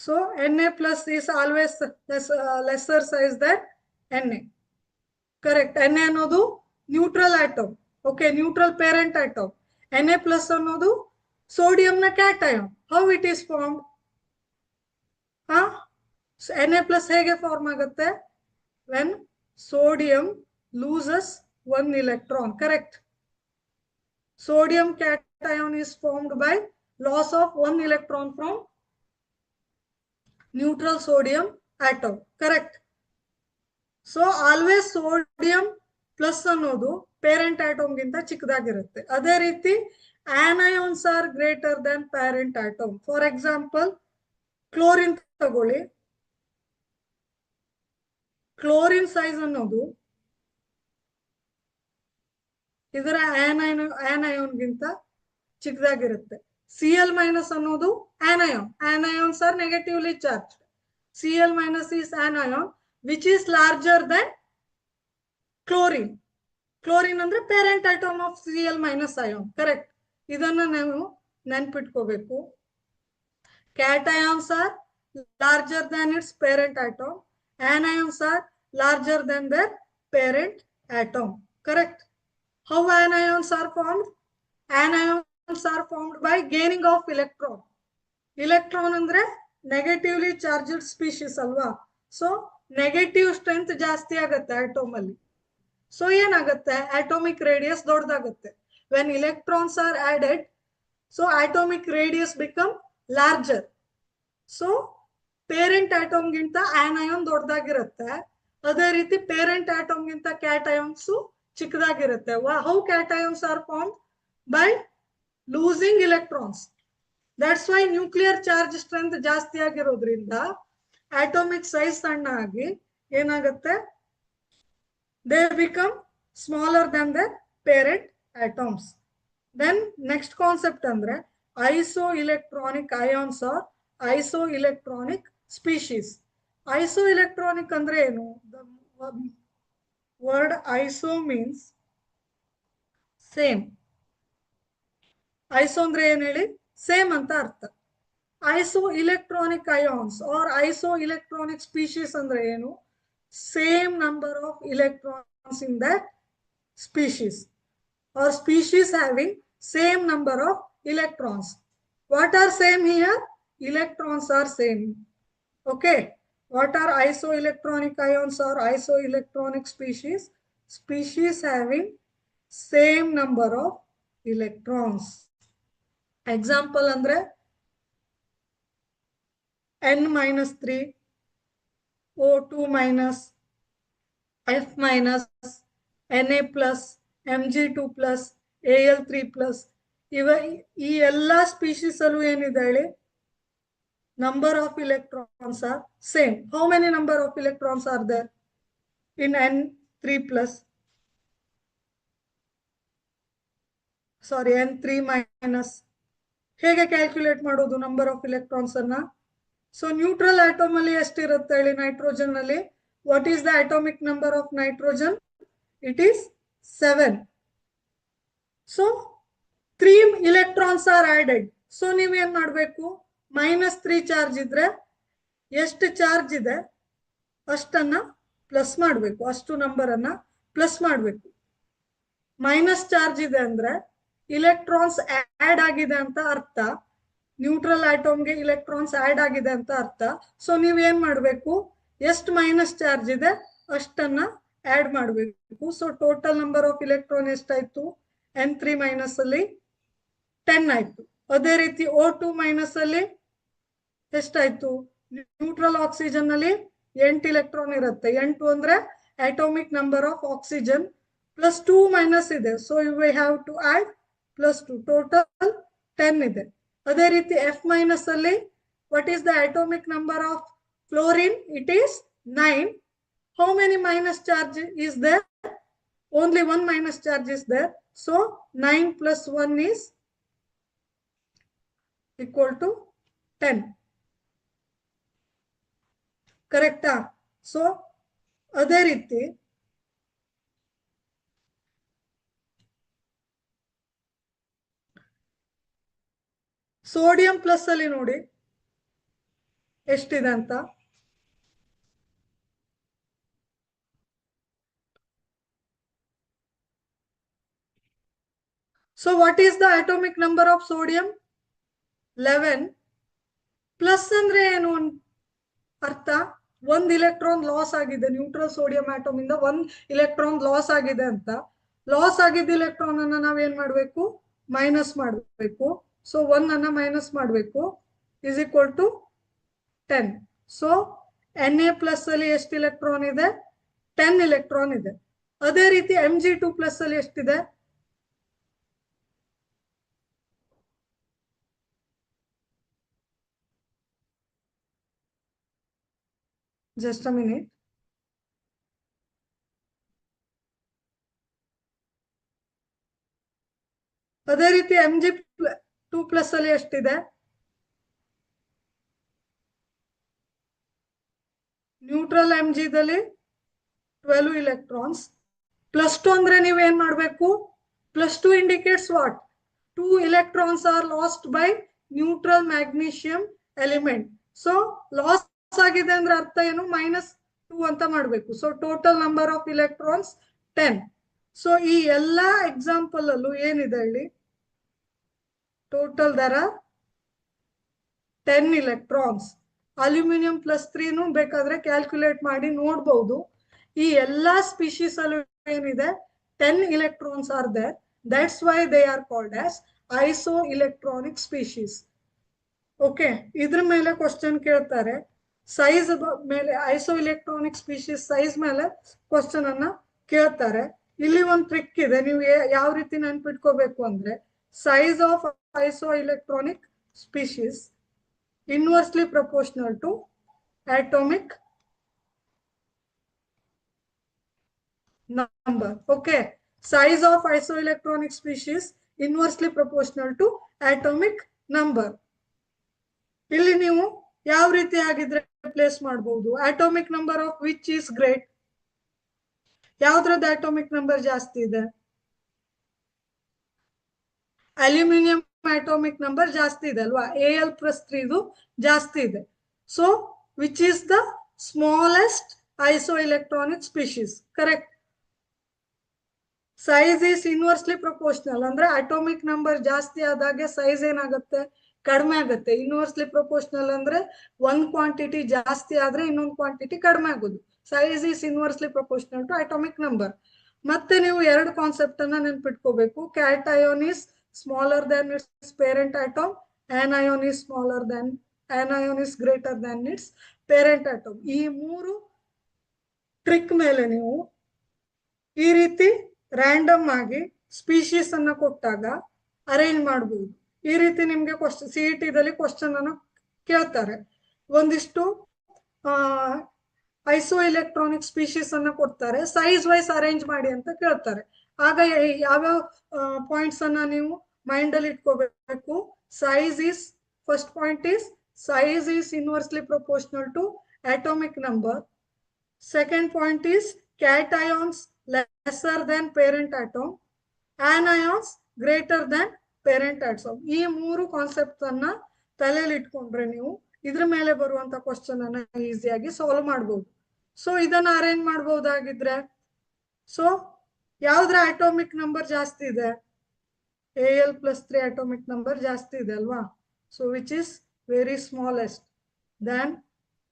So Na plus is always lesser size than Na. Correct. Na ಅನ್ನೋದು neutral atom. Okay, neutral parent atom. Na plus ಅನ್ನೋದು sodium ನ cation. How it is form? Na plus ಹೇಗೆ form ಆಗುತ್ತೆ? When sodium loses one electron. Correct. Sodium cation is formed by loss of one electron from neutral sodium atom. Correct. So always sodium plus ಅನ್ನೋದು parent ಆಟಮ್ಗಿಂತ ಚಿಕ್ಕದಾಗಿರುತ್ತೆ. ಅದೇ ರೀತಿ anions are greater than parent atom. For example chlorine ತಗೊಳ್ಳಿ. Chlorine size ಅನ್ನೋದು ಇದರ ಆನಯಾನ್ಗಿಂತ ಚಿಕ್ಕದಾಗಿರುತ್ತೆ. Cl ಮೈನಸ್ ಅನ್ನೋದು anion. Anions are negatively charge. Cl minus is anion which is larger than chlorine. Chlorine ಅಂದ್ರೆ parent atom of Cl minus ion. Correct. ಇದನ್ನ ನಾವು ನೆನ್ಪಿಟ್ಕೋಬೇಕು. Cations are larger than its parent atom. Anions are larger than their parent atom. Correct. How anions are formed? Anions are formed by gaining of electron. Electron andre negatively charged species alva. So negative strength ಜಾಸ್ತಿ ಆಗುತ್ತೆ atom ಅಲ್ಲಿ. So ಏನಾಗುತ್ತೆ? Atomic radius ದೊಡ್ಡದಾಗುತ್ತೆ. When electrons are added, so atomic radius become larger. So parent atom ಗಿಂತ anion ದೊಡ್ಡದಾಗಿರುತ್ತೆ. ಅದೇ ರೀತಿ parent atom ಗಿಂತ cations ಚಿಕ್ಕದಾಗಿರುತ್ತೆ. How cations are formed? By losing electrons. That's why nuclear charge strength ಜಾಸ್ತಿ ಆಗಿರೋದ್ರಿಂದ atomic size ಸಣ್ಣ ಆಗಿ ಏನಾಗುತ್ತೆ? They become smaller than the parent atoms. Then next concept ಅಂದ್ರೆ isoelectronic ions are isoelectronic species. Isoelectronic ಅಂದ್ರೆ ಏನು? The word iso means same. Iso ಅಂದ್ರೆ ಏನು ಹೇಳಿ? ಸೇಮ್ ಅಂತ ಅರ್ಥ. Isoelectronic ions or isoelectronic species ಅಂದ್ರೆ ಏನು? Same number of electrons in that species or species having same number of electrons. What are same here? Electrons are same. Okay. What are isoelectronic ions or isoelectronic species? Species having same number of electrons. Example andre N-3, O2 minus, F minus, Na plus, Mg2 plus, Al3 plus. ಈ ಎಲ್ಲಾ species ಅಲ್ಲೂ ಏನಿದೆ ಹೇಳಿ? Number of electrons are same. How many number of electrons are there in N3 plus? Sorry, N3 minus. ಹೇಗೆ calculate ಮಾಡೋದು number of electrons ಅನ್ನ? So neutral atom ಅಲ್ಲಿ ಎಷ್ಟಿರುತ್ತೆ ಹೇಳಿ? ನೈಟ್ರೋಜನ್ ಅಲ್ಲಿ what is the atomic number of nitrogen? It is 7. So 3 electrons are added. So ನೀವೇನ್ ಮಾಡ್ಬೇಕು? -3 charge ಇದ್ರೆ ಎಷ್ಟು ಚಾರ್ಜ್ ಇದೆ ಅಷ್ಟನ್ನ ಪ್ಲಸ್ ಮಾಡಬೇಕು. ಅಷ್ಟು ನಂಬರ್ ಅನ್ನ ಪ್ಲಸ್ ಮಾಡಬೇಕು. ಮೈನಸ್ ಚಾರ್ಜ್ ಇದೆ ಅಂದ್ರೆ ಇಲೆಕ್ಟ್ರಾನ್ಸ್ ಆಡ್ ಆಗಿದೆ ಅಂತ ಅರ್ಥ. ನ್ಯೂಟ್ರಲ್ ಆಟಮ್ಗೆ ಇಲೆಕ್ಟ್ರಾನ್ಸ್ ಆಡ್ ಆಗಿದೆ ಅಂತ ಅರ್ಥ. ಸೊ ನೀವೇನ್ ಮಾಡ್ಬೇಕು? ಎಷ್ಟು ಮೈನಸ್ ಚಾರ್ಜ್ ಇದೆ ಅಷ್ಟನ್ನ ಆಡ್ ಮಾಡಬೇಕು. So total number of electron ಎಷ್ಟಾಯ್ತು? N3 ಮೈನಸ್ ಅಲ್ಲಿ 10 ಆಯ್ತು. ಅದೇ ರೀತಿ O2 ಮೈನಸ್ ಅಲ್ಲಿ ಎಷ್ಟಾಯ್ತು? ನ್ಯೂಟ್ರಲ್ ಆಕ್ಸಿಜನ್ ಅಲ್ಲಿ 8 ಇಲೆಕ್ಟ್ರಾನ್ ಇರುತ್ತೆ. 8 ಅಂದ್ರೆ atomic number of oxygen plus 2 minus ಇದೆ. So you have to add +2. Total 10 ಇದೆ. ಅದೇ ರೀತಿ F ಮೈನಸ್ ಅಲ್ಲಿ what is the atomic number of fluorine? It is 9. How many minus charge is there? Only 1 minus charge is there. So 9 plus 1 is equal to 10. ಕರೆಕ್ಟಾ? So ಅದೇ ರೀತಿ sodium plus ಅಲ್ಲಿ ನೋಡಿ ಎಷ್ಟಿದೆ ಅಂತ. So what is the atomic number of sodium? 11. Plus ಅಂದ್ರೆ ಏನು ಅರ್ಥ? 1 ಇಲೆಕ್ಟ್ರಾನ್ ಲಾಸ್ ಆಗಿದೆ. ನ್ಯೂಟ್ರಲ್ ಸೋಡಿಯಂ ಆಟಮ್ ಇಂದ 1 ಇಲೆಕ್ಟ್ರಾನ್ ಲಾಸ್ ಆಗಿದೆ ಅಂತ. ಲಾಸ್ ಆಗಿದ್ದ ಇಲೆಕ್ಟ್ರಾನ್ ಅನ್ನ ನಾವೇನ್ ಮಾಡ್ಬೇಕು? ಮೈನಸ್ ಮಾಡಬೇಕು. ಸೊ 1 ಅನ್ನ ಮೈನಸ್ ಮಾಡಬೇಕು is equal to 10. So Na plus ಅಲ್ಲಿ ಎಷ್ಟು ಇಲೆಕ್ಟ್ರಾನ್ ಇದೆ? 10 ಇಲೆಕ್ಟ್ರಾನ್ ಇದೆ. ಅದೇ ರೀತಿ Mg2+ ಅಲ್ಲಿ ಎಷ್ಟಿದೆ? Just a minute. ಅದೇ ರೀತಿ Mg2+ ಅಲ್ಲಿ ಎಷ್ಟಿದೆ? Neutral Mgದಲ್ಲಿ 12 electrons. +2 ಅಂದ್ರೆ ನೀವೇನ್ ಮಾಡ್ಬೇಕು? +2 indicates what? 2 electrons are lost by neutral magnesium element. So loss ಆಗಿದೆ ಅಂದ್ರೆ ಅರ್ಥ ಏನು? -2 ಅಂತ ಮಾಡ್ಬೇಕು. So total number of electrons 10. So ಈ ಎಲ್ಲಾ ಎಕ್ಸಾಂಪಲ್ ಅಲ್ಲೂ ಏನಿದೆ ಹೇಳಿ? ಟೋಟಲ್ ದರ 10 electrons. ಅಲ್ಯೂಮಿನಿಯಂ +3 ಬೇಕಾದ್ರೆ ಕ್ಯಾಲ್ಕುಲೇಟ್ ಮಾಡಿ ನೋಡ್ಬಹುದು. ಈ ಎಲ್ಲಾ ಸ್ಪೀಶೀಸ್ ಅಲ್ಲೂ ಏನಿದೆ? 10 electrons are there. That's why they are called as isoelectronic species. Okay, ಇದ್ರ ಮೇಲೆ ಕ್ವಶನ್ ಕೇಳ್ತಾರೆ. ಸೈಜ್ ಮೇಲೆ, ಐಸೋಇಲೆಕ್ಟ್ರಾನಿಕ್ ಸ್ಪೀಶೀಸ್ ಸೈಜ್ ಮೇಲೆ ಕ್ವಶನ್ ಅನ್ನ ಕೇಳ್ತಾರೆ. ಇಲ್ಲಿ ಒಂದು ಟ್ರಿಕ್ ಇದೆ, ನೀವು ಯಾವ ರೀತಿ ನೆನ್ಪಿಟ್ಕೋಬೇಕು ಅಂದ್ರೆ, size of isoelectronic species inversely proportional to atomic number. Okay, size of isoelectronic species inversely proportional to atomic number. ಇಲ್ಲಿ ನೀವು ಯಾವ ರೀತಿ ಆಗಿದ್ರೆ ಪ್ಲೇಸ್ ಮಾಡಬಹುದು? Atomic number of which is great? ಯಾವ್ದ್ರದ್ದು ಅಟೋಮಿಕ್ ನಂಬರ್ ಜಾಸ್ತಿ ಇದೆ? ಅಲ್ಯೂಮಿನಿಯಂ ಅಟೋಮಿಕ್ ನಂಬರ್ ಜಾಸ್ತಿ ಇದೆ ಅಲ್ವಾ? Al+3 ಜಾಸ್ತಿ ಇದೆ. So which is the smallest isoelectronic species? Correct. Size is inversely proportional ಅಂದ್ರೆ ಅಟೋಮಿಕ್ ನಂಬರ್ ಜಾಸ್ತಿ ಆದಾಗೆ ಸೈಜ್ ಏನಾಗುತ್ತೆ? ಕಡಿಮೆ ಆಗುತ್ತೆ. ಇನ್ವರ್ಸ್ಲಿ ಪ್ರಪೋರ್ಷನಲ್ ಅಂದ್ರೆ ಒಂದ್ ಕ್ವಾಂಟಿಟಿ ಜಾಸ್ತಿ ಆದ್ರೆ ಇನ್ನೊಂದು ಕ್ವಾಂಟಿಟಿ ಕಡಿಮೆ ಆಗೋದು. Size is inversely proportional to atomic number. ಮತ್ತೆ ನೀವು ಎರಡು ಕಾನ್ಸೆಪ್ಟ್ ಅನ್ನ ನೆನ್ಪಿಟ್ಕೋಬೇಕು. Cation is smaller than its parent atom, anion is smaller than, anion is greater than its parent atom. ಈ ಮೂರು ಟ್ರಿಕ್ ಮೇಲೆ ನೀವು ಈ ರೀತಿ ರ್ಯಾಂಡಮ್ ಆಗಿ ಸ್ಪೀಶೀಸ್ ಅನ್ನ ಕೊಟ್ಟಾಗ ಅರೇಂಜ್ ಮಾಡಬಹುದು. ಈ ರೀತಿ ನಿಮ್ಗೆ CET ದಲ್ಲಿ ಕ್ವಶನ್ ಅನ್ನ ಕೇಳ್ತಾರೆ. ಒಂದಿಷ್ಟು ಐಸೋಎಲೆಕ್ಟ್ರಾನಿಕ್ ಸ್ಪೀಶೀಸ್ ಅನ್ನ ಕೊಡ್ತಾರೆ, ಸೈಜ್ ವೈಸ್ ಅರೇಂಜ್ ಮಾಡಿ ಅಂತ ಕೇಳ್ತಾರೆ. ಆಗ ಯಾವ್ಯಾವ ಪಾಯಿಂಟ್ಸ್ ಅನ್ನ ನೀವು ಮೈಂಡ್ ಅಲ್ಲಿ ಇಟ್ಕೋಬೇಕು? Size is, first point is size is inversely proportional to atomic number. Second point is cations lesser than parent atom, anions greater than parent atom. ಈ ಮೂರು ಕಾನ್ಸೆಪ್ಟ್ ಅನ್ನ ತಲೆಯಲ್ಲಿ ಇಟ್ಕೊಂಡ್ರೆ ನೀವು ಇದ್ರ ಮೇಲೆ ಬರುವಂತ ಕ್ವಶನ್ ಅನ್ನ ಈಸಿಯಾಗಿ ಸಾಲ್ವ್ ಮಾಡಬಹುದು. ಸೊ ಇದನ್ನ ಅರೇಂಜ್ ಮಾಡಬಹುದಾಗಿದ್ರೆ, ಸೊ ಯಾವ್ದ್ರ ಅಟೋಮಿಕ್ ನಂಬರ್ ಜಾಸ್ತಿ ಇದೆ? Al+3 ಅಟೋಮಿಕ್ ನಂಬರ್ ಜಾಸ್ತಿ ಇದೆ ಅಲ್ವಾ? So which is very smallest than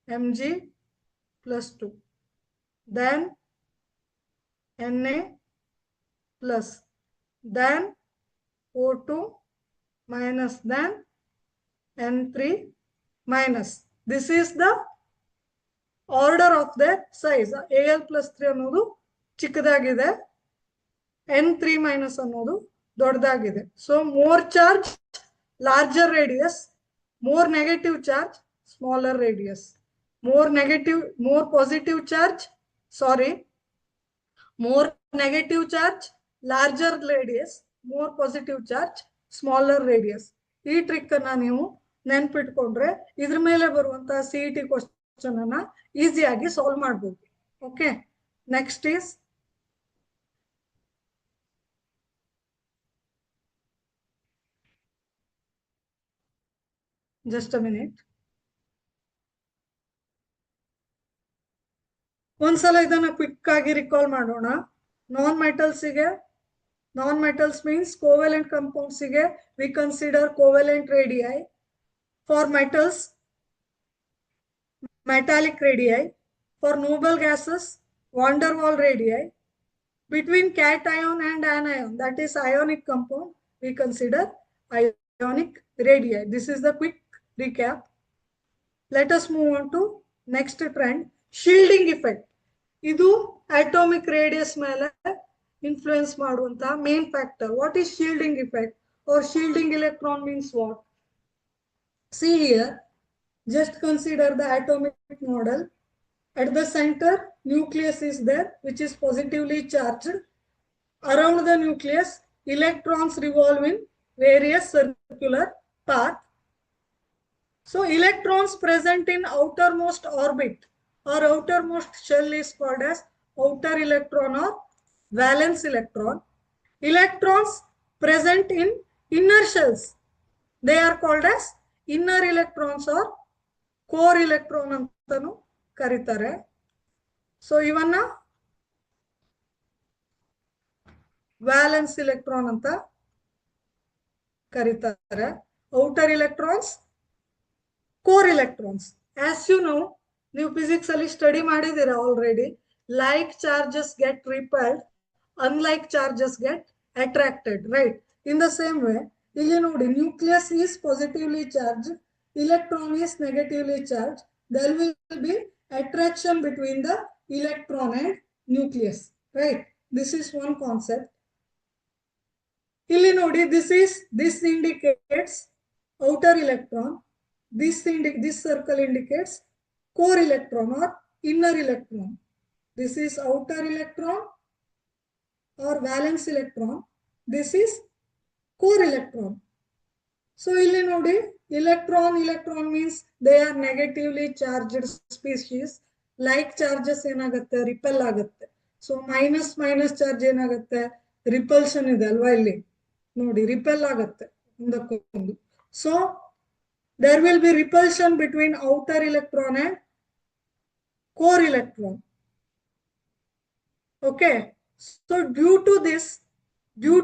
Mg+2, then Na+, then O2-, then N3-. This is the order of their size. Al+3 ಅನ್ನೋದು ಚಿಕ್ಕದಾಗಿದೆ, N3- ಅನ್ನೋದು ದೊಡ್ಡದಾಗಿದೆ. So more charge larger radius, more negative charge smaller radius. more positive charge, more negative charge larger radius, more positive charge smaller radius. ಈ trick ಅನ್ನ ನೀವು ನೆನ್ಪಿಟ್ಕೊಂಡ್ರೆ ಇದ್ರ ಮೇಲೆ ಬರುವಂತ CET ಕ್ವಶನ್ ಅನ್ನ ಈಸಿಯಾಗಿ ಸಾಲ್ವ್ ಮಾಡಬಹುದು. Okay, next is just a minute. ಒಂದ್ಸಲ ಇದನ್ನ ಕ್ವಿಕ್ ಆಗಿ ರಿಕಾಲ್ ಮಾಡೋಣ. Non metals means covalent compounds ಗೆ we consider covalent radii. For metals metallic radii. For noble gases van der Waal radii. Between cation and anion, that is ionic compound, we consider ionic radii. This is the quick recap. Let us move on to next trend, shielding effect. ಇದು atomic radius ಮೇಲೆ influence ಮಾಡುವಂತಹ main factor. What is shielding effect or shielding electron means what? See here, just consider the atomic model. At the center, nucleus is there, which is positively charged. Around the nucleus, electrons revolve in various circular paths. So electrons present in outermost orbit or outermost shell is called as outer electron or valence electron. Electrons present in inner shells, they are called as inner electrons or core electron ಅಂತನೂ ಕರೀತಾರೆ. So ಇವನ್ನ valence electron ಅಂತ ಕರೀತಾರೆ. Outer electrons, core electrons. As you know, ನೀವು physics ಅಲ್ಲಿ study ಮಾಡಿದ್ದೀರಾ already. Like charges get repelled, unlike charges get attracted, right? In the same way ಇಲ್ಲಿ ನೋಡಿ, nucleus is positively charge, electron is negatively charged, there will be attraction between the electron and nucleus, right? This is one concept. Illi nodi, this indicates outer electron, this circle indicates core electron or inner electron. This is outer electron or valence electron, this is core electron. So illi nodi, electron means they are negatively charged species. Like charges ಏನಾಗುತ್ತೆ, repel ಆಗುತ್ತೆ. So minus charge ಏನಾಗುತ್ತೆ, repulsion ಇದೆ ಅಲ್ವಾ, ಇಲ್ಲಿ ನೋಡಿ repel ಆಗುತ್ತೆ ಒಂದಕ್ಕೊಂದು. So there will be repulsion between outer electron and core electron. Okay, so due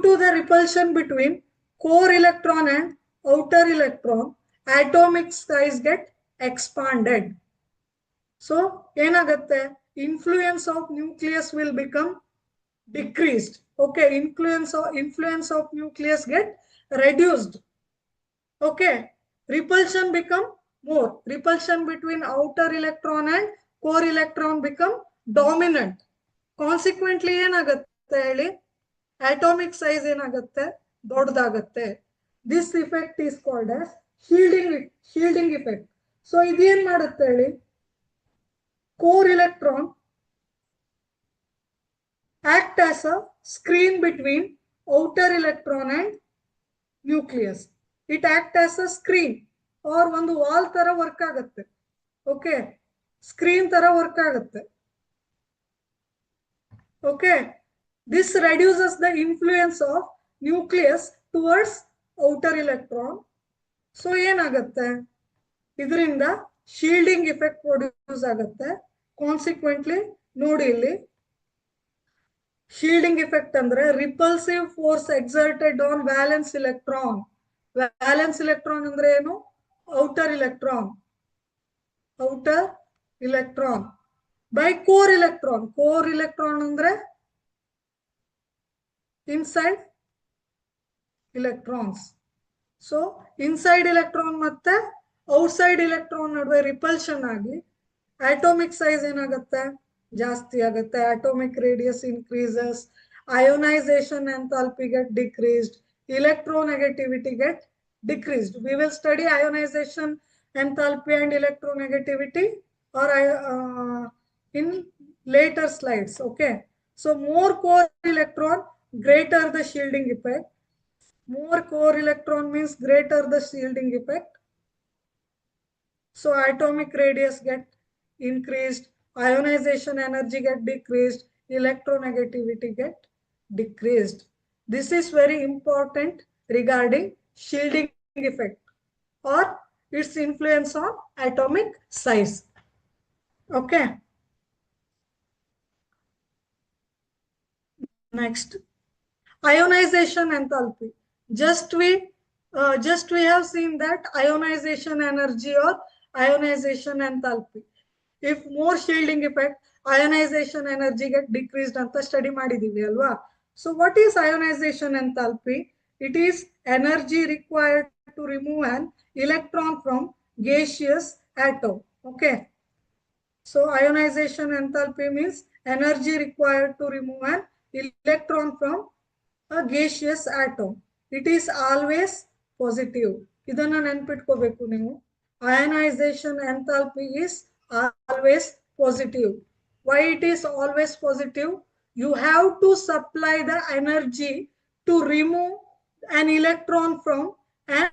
to the repulsion between core electron and outer electron, atomic size get expanded. So ಏನಾಗುತ್ತೆ, influence of nucleus will become decreased. Okay, influence of nucleus get reduced. Okay, repulsion become more, repulsion between outer electron and core electron become dominant. Consequently ಏನಾಗುತ್ತೆ ಹೇಳಿ, atomic size ಏನಾಗುತ್ತೆ, ದೊಡ್ಡದಾಗುತ್ತೆ. This effect is called as shielding effect. So ಇದೇನ್ ಮಾಡುತ್ತೆ ಹೇಳಿ, core electron act as a screen between outer electron and nucleus. It act as a screen or ಒಂದು wall ತರ work ಆಗುತ್ತೆ. ಓಕೆ, ಸ್ಕ್ರೀನ್ ತರ work ಆಗುತ್ತೆ. Okay, this reduces the influence of nucleus towards outer electron. So ಏನಾಗುತ್ತೆ, ಇದರಿಂದ shielding effect produce ಆಗುತ್ತೆ. Consequently ನೋಡಿ ಇಲ್ಲಿ, ಶೀಲ್ಡಿಂಗ್ ಇಫೆಕ್ಟ್ ಅಂದ್ರೆ repulsive force exerted on valence electron. Valence electron ಅಂದ್ರೆ ಏನು, outer electron by core electron ಅಂದ್ರೆ inside electrons. So inside electron ಮತ್ತೆ outside electron ನಡುವೆ ರಿಪಲ್ಷನ್ ಆಗಿ atomic size ಏನಾಗುತ್ತೆ, ಜಾಸ್ತಿ ಆಗುತ್ತೆ. atomic radius increases, ionization enthalpy get decreased, electronegativity get decreased. We will study ionization enthalpy and electronegativity or in later slides. Okay, so more core electron, greater the shielding effect. More core electron means greater the shielding effect. So atomic radius get increased, ionization energy get decreased, electronegativity get decreased. This is very important regarding shielding effect or its influence on atomic size. Okay. Next, ionization enthalpy. Just we have seen that ionization energy or ionization enthalpy. If more shielding effect, ionization energy get decreased anta study ಮಾಡಿದೀವಿ ಅಲ್ವಾ. So what is ionization enthalpy? It is energy required to remove an electron from gaseous atom. Okay, so ionization enthalpy means energy required to remove an electron from a gaseous atom. It is always positive. ಇದನ್ನ ನೆನ್ಪಿಟ್ಕೋಬೇಕು ನೀವು. Ionization enthalpy is always positive. Why it is always positive? You have to supply the energy to remove an electron from an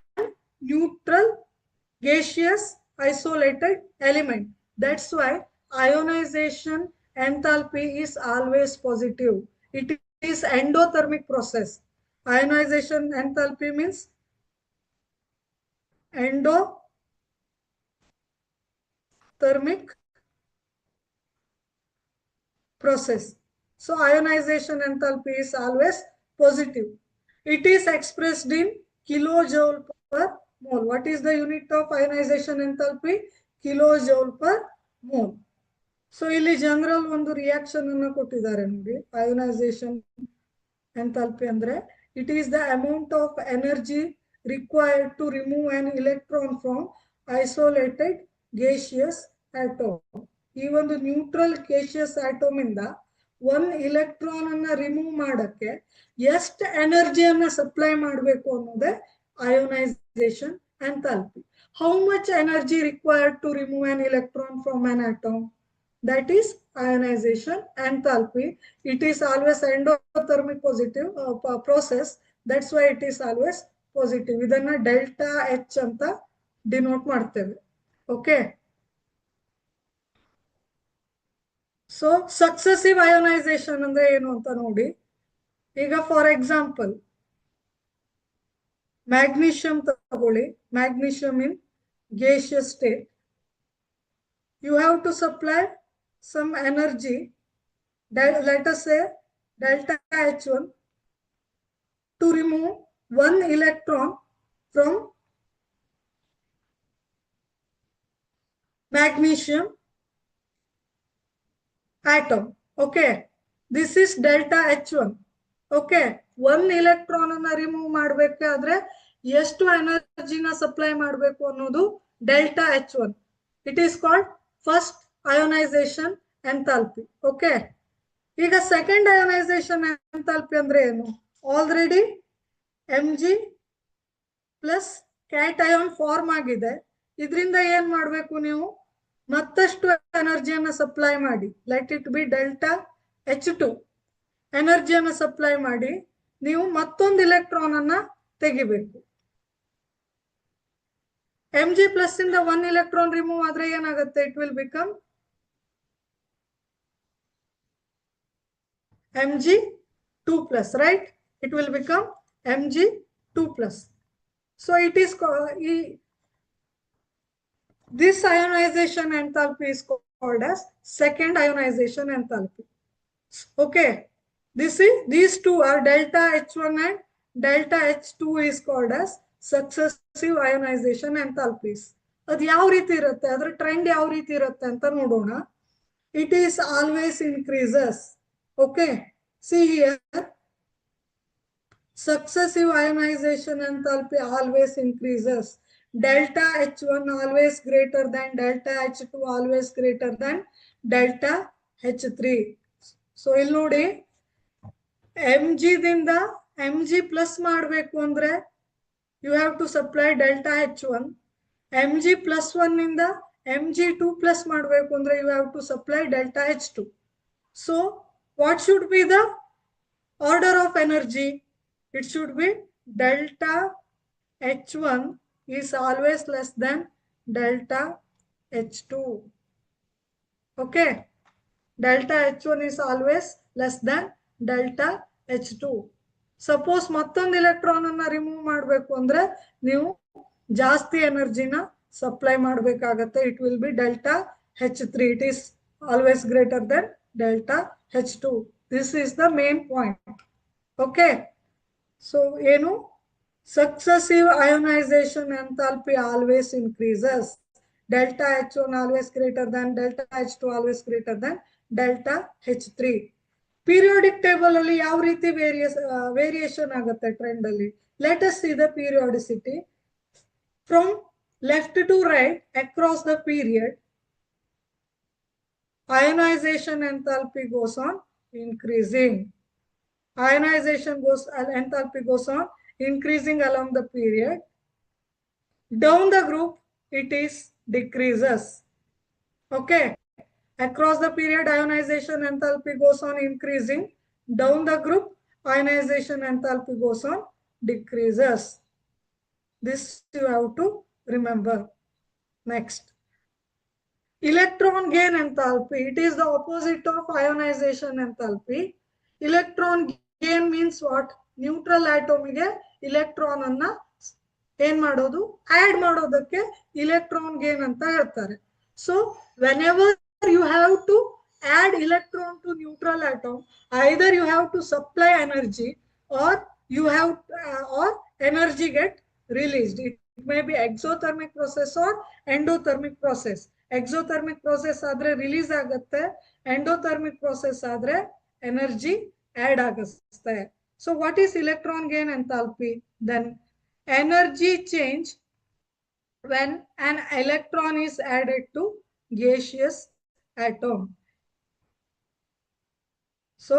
neutral gaseous isolated element. That's why ionization enthalpy is always positive. It is endothermic process. Ionization enthalpy means endothermic process. So ionization enthalpy is always positive. It is expressed in kilojoule per mole. What is the unit of ionization enthalpy? Kilojoule per mole. So ಇಲ್ಲಿ general ಒಂದು reaction ಅನ್ನು ಕೊಟ್ಟಿದ್ದಾರೆ ನೋಡಿ. Ionisation enthalpy ಅಂದ್ರೆ it is the amount of energy required to remove an electron from isolated gaseous atom. ಈ ಒಂದು neutral gaseous atom ಇಂದ one electron ಅನ್ನ ರಿಮೂವ್ ಮಾಡಕ್ಕೆ ಎಷ್ಟು ಎನರ್ಜಿಯನ್ನ ಸಪ್ಲೈ ಮಾಡಬೇಕು ಅನ್ನೋದೇ ionisation enthalpy. How much energy required to remove an electron from an atom? That is ionization enthalpy. It is always endothermic positive process. That's why it is always positive. ಇದನ್ನ delta H ಅಂತ denote ಮಾಡ್ತೇವೆ. Okay. So successive ionisation ಅಂದ್ರೆ ಏನು ಅಂತ ನೋಡಿ. ಈಗ for example magnesium ತಗೊಳ್ಳಿ. Magnesium in gaseous state. You have to supply some energy, let us say delta H1, to remove one electron from magnesium atom. Okay, this is delta H1. Okay, one electron ಅನ್ನ remove ಮಾಡಬೇಕಾದ್ರೆ ಎಷ್ಟು ಎನರ್ಜಿನ supply ಮಾಡಬೇಕು ಅನ್ನೋದು delta H1. It is called first ionization enthalpy. Okay. ಈಗ second ionization enthalpy ಅಂದ್ರೆ ಏನು? Already Mg plus cation form ಆಗಿದೆ. ಇದರಿಂದ ಏನ್ ಮಾಡಬೇಕು ನೀವು? ಮತ್ತಷ್ಟು ಎನರ್ಜಿಯನ್ನ ಸಪ್ಲೈ ಮಾಡಿ. Let it be delta H2 ಎನರ್ಜಿಯನ್ನ ಸಪ್ಲೈ ಮಾಡಿ ನೀವು ಮತ್ತೊಂದು ಇಲೆಕ್ಟ್ರಾನ್ ಅನ್ನ ತೆಗಿಬೇಕು. Mg ಪ್ಲಸ್ ಇಂದ ಒನ್ ಇಲೆಕ್ಟ್ರಾನ್ ರಿಮೂವ್ ಆದ್ರೆ ಏನಾಗುತ್ತೆ? It will become Mg2 plus, right? It will become Mg2 plus. So it is this ionization enthalpy is called as second ionization enthalpy. Okay, these two are delta H1 and delta H2 is called as successive ionization enthalpies. ಅದು ಯಾವ ರೀತಿ ಇರುತ್ತೆ, ಅದರ trend ಯಾವ ರೀತಿ ಇರುತ್ತೆ ಅಂತ ನೋಡೋಣ. It is always increases. Okay, see here, successive ionization enthalpy always increases. Delta H1 always greater than delta H2, always greater than delta H3. So ಇಲ್ಲಿ ನೋಡಿ, Mg ದಿಂದ Mg plus ಮಾಡಬೇಕು ಅಂದ್ರೆ you have to supply delta H1. Mg plus 1 ಇಂದ Mg2 plus ಮಾಡಬೇಕು ಅಂದ್ರೆ you have to supply delta H2. So what should be the order of energy? It should be delta H1 is always less than delta H2. Okay, delta H1 is always less than delta H2. Suppose ಮತ್ತೊಂದು electron ಅನ್ನ remove ಮಾಡಬೇಕು ಅಂದ್ರೆ ನೀವು ಜಾಸ್ತಿ ಎನರ್ಜಿನ supply ಮಾಡಬೇಕಾಗತ್ತೆ. It will be delta H3. It is always greater than delta H2. This is the main point. Okay, so ಏನು? Successive ionization enthalpy always increases. Delta H1 always greater than delta H2, always greater than delta H3. Periodic table ಅಲ್ಲಿ ಯಾವ ರೀತಿ variation ಆಗುತ್ತೆ trend ಅಲ್ಲಿ? Let us see the periodicity from left to right across the period. ionization enthalpy goes on increasing. Enthalpy goes on increasing along the period. Down the group, it is decreases. Okay. Across the period, ionization enthalpy goes on increasing. Down the group, ionization enthalpy goes on decreases. This you have to remember. Next. Electron gain enthalpy. It is the opposite of ionization enthalpy. Electron gain means what? Neutral atom ಗೆ electron ಅನ್ನ ಏನ್ ಮಾಡೋದು? Add ಮಾಡೋದಕ್ಕೆ electron gain ಅಂತ ಹೇಳ್ತಾರೆ. So whenever you have to add electron to neutral atom, either you have to supply energy or you have or energy get released. It may be exothermic process or endothermic process. Exothermic process ಆದ್ರೆ release ಆಗುತ್ತೆ, endothermic process ಆದ್ರೆ energy add ಆಗುತ್ತೆ. So what is electron gain enthalpy? Then energy change when an electron is added to gaseous atom. So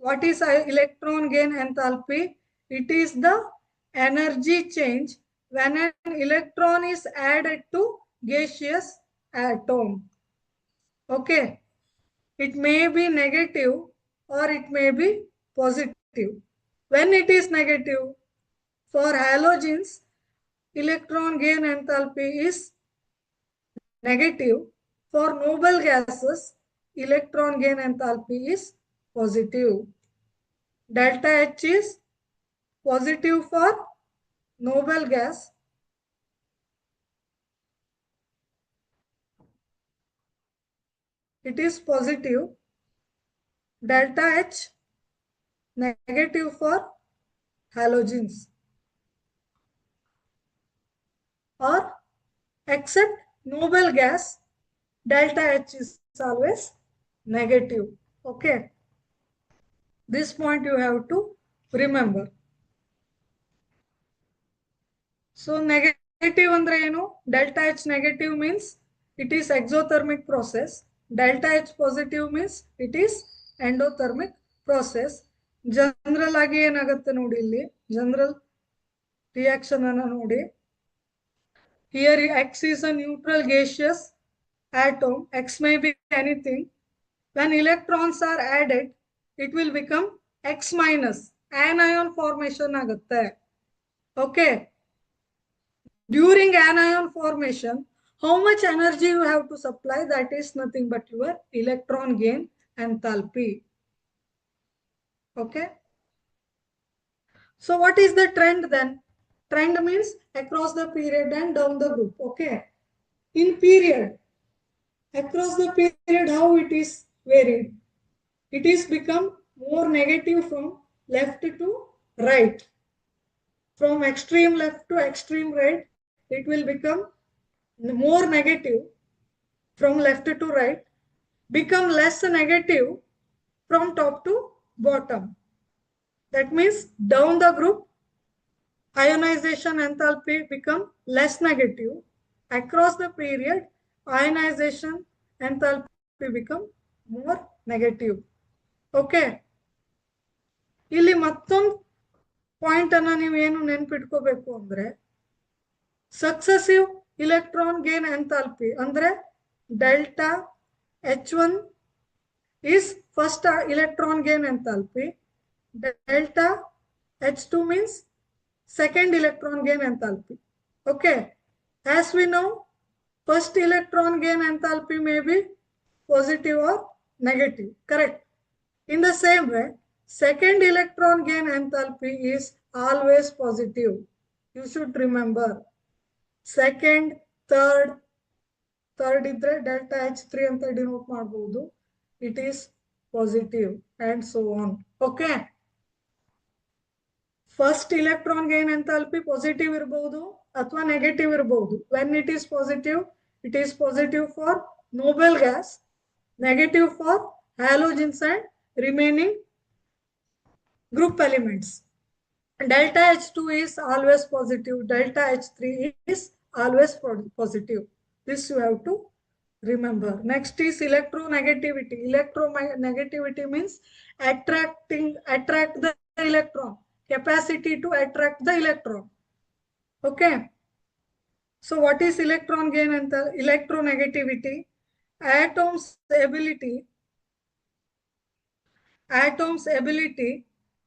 what is electron gain enthalpy? It is the energy change when an electron is added to gaseous atom. Okay. It may be negative or it may be positive. When it is negative, for halogens, electron gain enthalpy is negative. For noble gases, electron gain enthalpy is positive. Delta H is positive for noble gas. It is positive. Delta H negative for halogens. Or except noble gas, delta H is always negative. Okay. This point you have to remember. So negative andre enu? Delta H negative means it is exothermic process. Delta H positive means it is endothermic process. General agi enagutte nodi illi, general reaction anna nodi. Here X is a neutral gaseous atom. X may be anything. When electrons are added, it will become X minus. Anion formation agutte. Okay. During anion formation, how much energy you have to supply? That is nothing but your electron gain enthalpy. Okay. So what is the trend then? Trend means across the period and down the group. Okay. In period, across the period, how it is varied? It is become more negative from left to right. From extreme left to extreme right, it will become more negative from left to right, become less negative from top to bottom. That means down the group, ionization enthalpy become less negative. Across the period, ionization enthalpy become more negative. Okay. ಇಲ್ಲಿ ಮತ್ತೊಂದು point ಅನ್ನ ನೀವೇನು ನೆನ್ಪಿಟ್ಕೋಬೇಕು ಅಂದ್ರೆ, successive electron gain enthalpy andre delta H1 is first electron gain enthalpy. Delta H2 means second electron gain enthalpy. Okay. As we know, first electron gain enthalpy may be positive or negative. Correct. In the same way, second electron gain enthalpy is always positive. You should remember. Second, third ಇದ್ರೆ delta H3 ಅಂತ denote ಮಾಡಬಹುದು. It is positive and so on. Okay. First electron gain enthalpy positive ಇರಬಹುದು ಅಥವಾ negative ಇರಬಹುದು. When it is positive for noble gas, negative for halogens and remaining group elements. Delta H2 is always positive. Delta H3 is always positive. This you have to Remember. Next is electronegativity. Electronegativity means attract the electron, capacity to attract the electron. Okay. So what is electron gain and the electronegativity? Atoms ability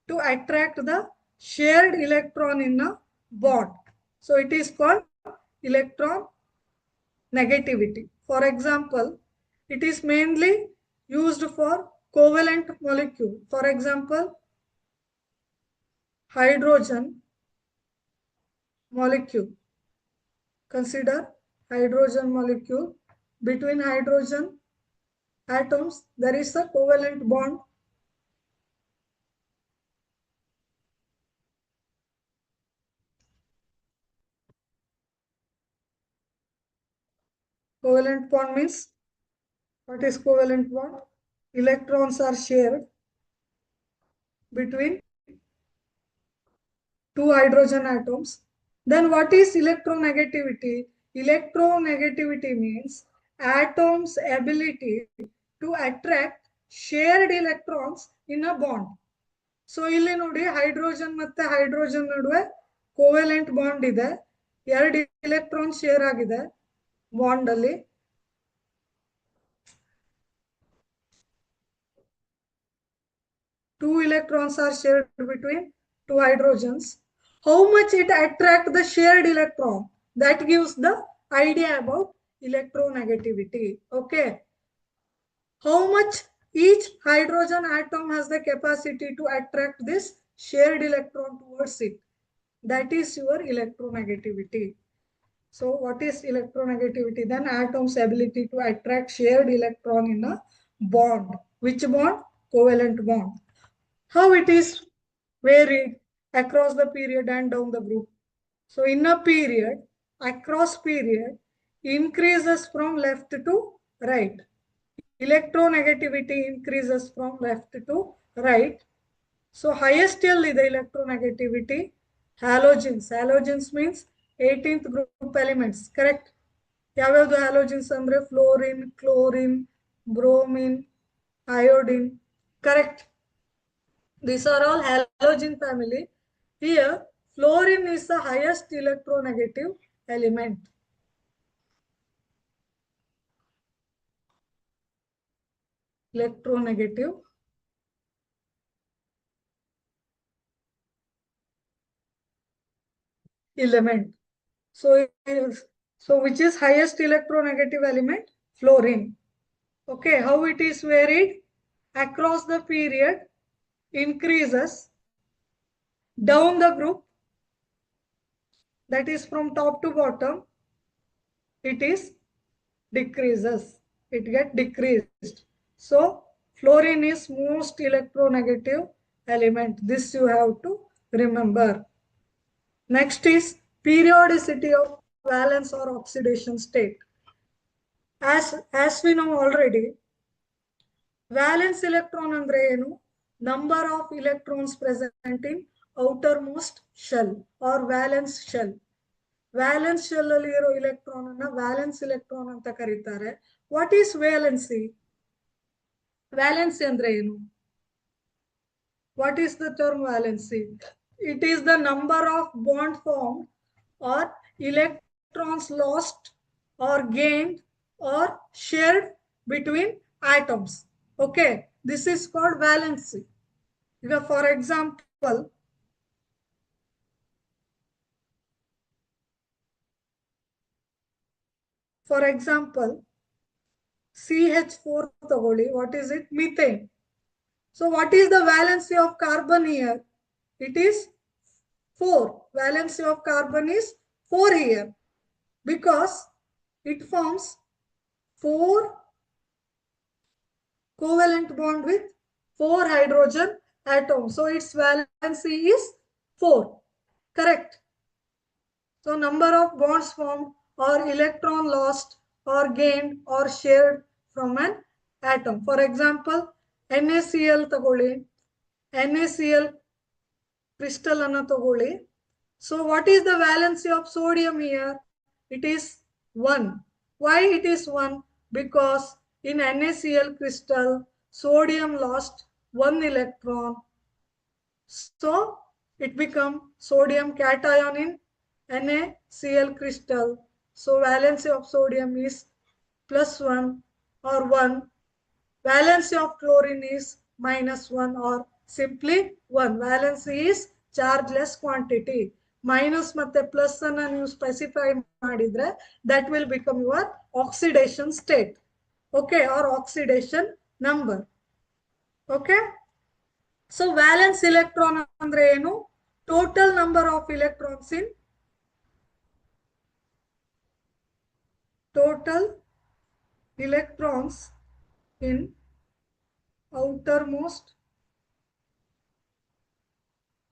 to attract the shared electron in a bond. So it is called electron negativity. For example, it is mainly used for covalent molecule. For example, hydrogen molecule. Consider hydrogen molecule. Between hydrogen atoms, there is a covalent bond. Covalent bond means, what is covalent bond? Electrons are shared between two hydrogen atoms. Then what is electronegativity? Electronegativity means atoms' ability to attract shared electrons in a bond. So ಇಲ್ಲಿ ನೋಡಿ hydrogen ಮತ್ತೆ hydrogen ನಡುವೆ covalent bond ಇದೆ, ಎರಡು electron share ಆಗಿದೆ bond ಅಲ್ಲಿ. Two electrons are shared between two hydrogens. How much it attracts the shared electron? That gives the idea about electronegativity. Okay. How much each hydrogen atom has the capacity to attract this shared electron towards it? That is your electronegativity. So what is electronegativity? Then atom's ability to attract shared electron in a bond. Which bond? Covalent bond. How it is varied across the period and down the group. So in a period, across period, increases from left to right. Electronegativity increases from left to right. So highest till the electronegativity, halogens. Halogens means 18th group elements, correct? ಯಾವ್ಯಾವುದು halogens ಅಂದ್ರೆ fluorine, chlorine, bromine, iodine, correct? These are all halogen family. Here, fluorine is the highest electronegative element. Electronegative element. So which is highest electronegative element? Fluorine. Okay, how it is varied? Across the period, increases. Down the group, that is from top to bottom, it is decreases. It get decreased. So fluorine is most electronegative element. This you have to remember. Next is periodicity of valence or oxidation state. As we know already, valence electron andre enu? Number of electrons present in outermost shell or valence shell. Valence shell ಅಲ್ಲಿ ಇರೋ electron ಅನ್ನ valence electron ಅಂತ ಕರೀತಾರೆ. What is valency? Valency andre ಏನು? What is the term valency? It is the number of bond formed or electrons lost or gained or shared between atoms. Okay, this is called valency. For example, CH4 ತಗೊಳ್ಳಿ. What is it? Methane. So what is the valency of carbon here? It is 4. Valency of carbon is 4 here because it forms 4 covalent bond with 4 hydrogen atoms. So its valency is 4. Correct. So number of bonds formed or electron lost or gained or shared from an atom. For example, NaCl ತಗೊಳ್ಳಿ. NaCl crystal ಅನ್ನ ತಗೊಳ್ಳಿ. So what is the valency of sodium here? It is 1. Why it is 1? because in NaCl crystal sodium lost 1 electron, so it become sodium cation in NaCl crystal. So valency of sodium is +1 or 1. Valency of chlorine is -1 or simply 1. Valency is chargeless quantity. Minus ಮತ್ತೆ plus ಅನ್ನು ನೀವು specify ಮಾಡಿದ್ರೆ that will become your oxidation state. Okay, or oxidation number. Okay. So valence electron ಅಂದ್ರೆ ಏನು? Total number of electrons in outermost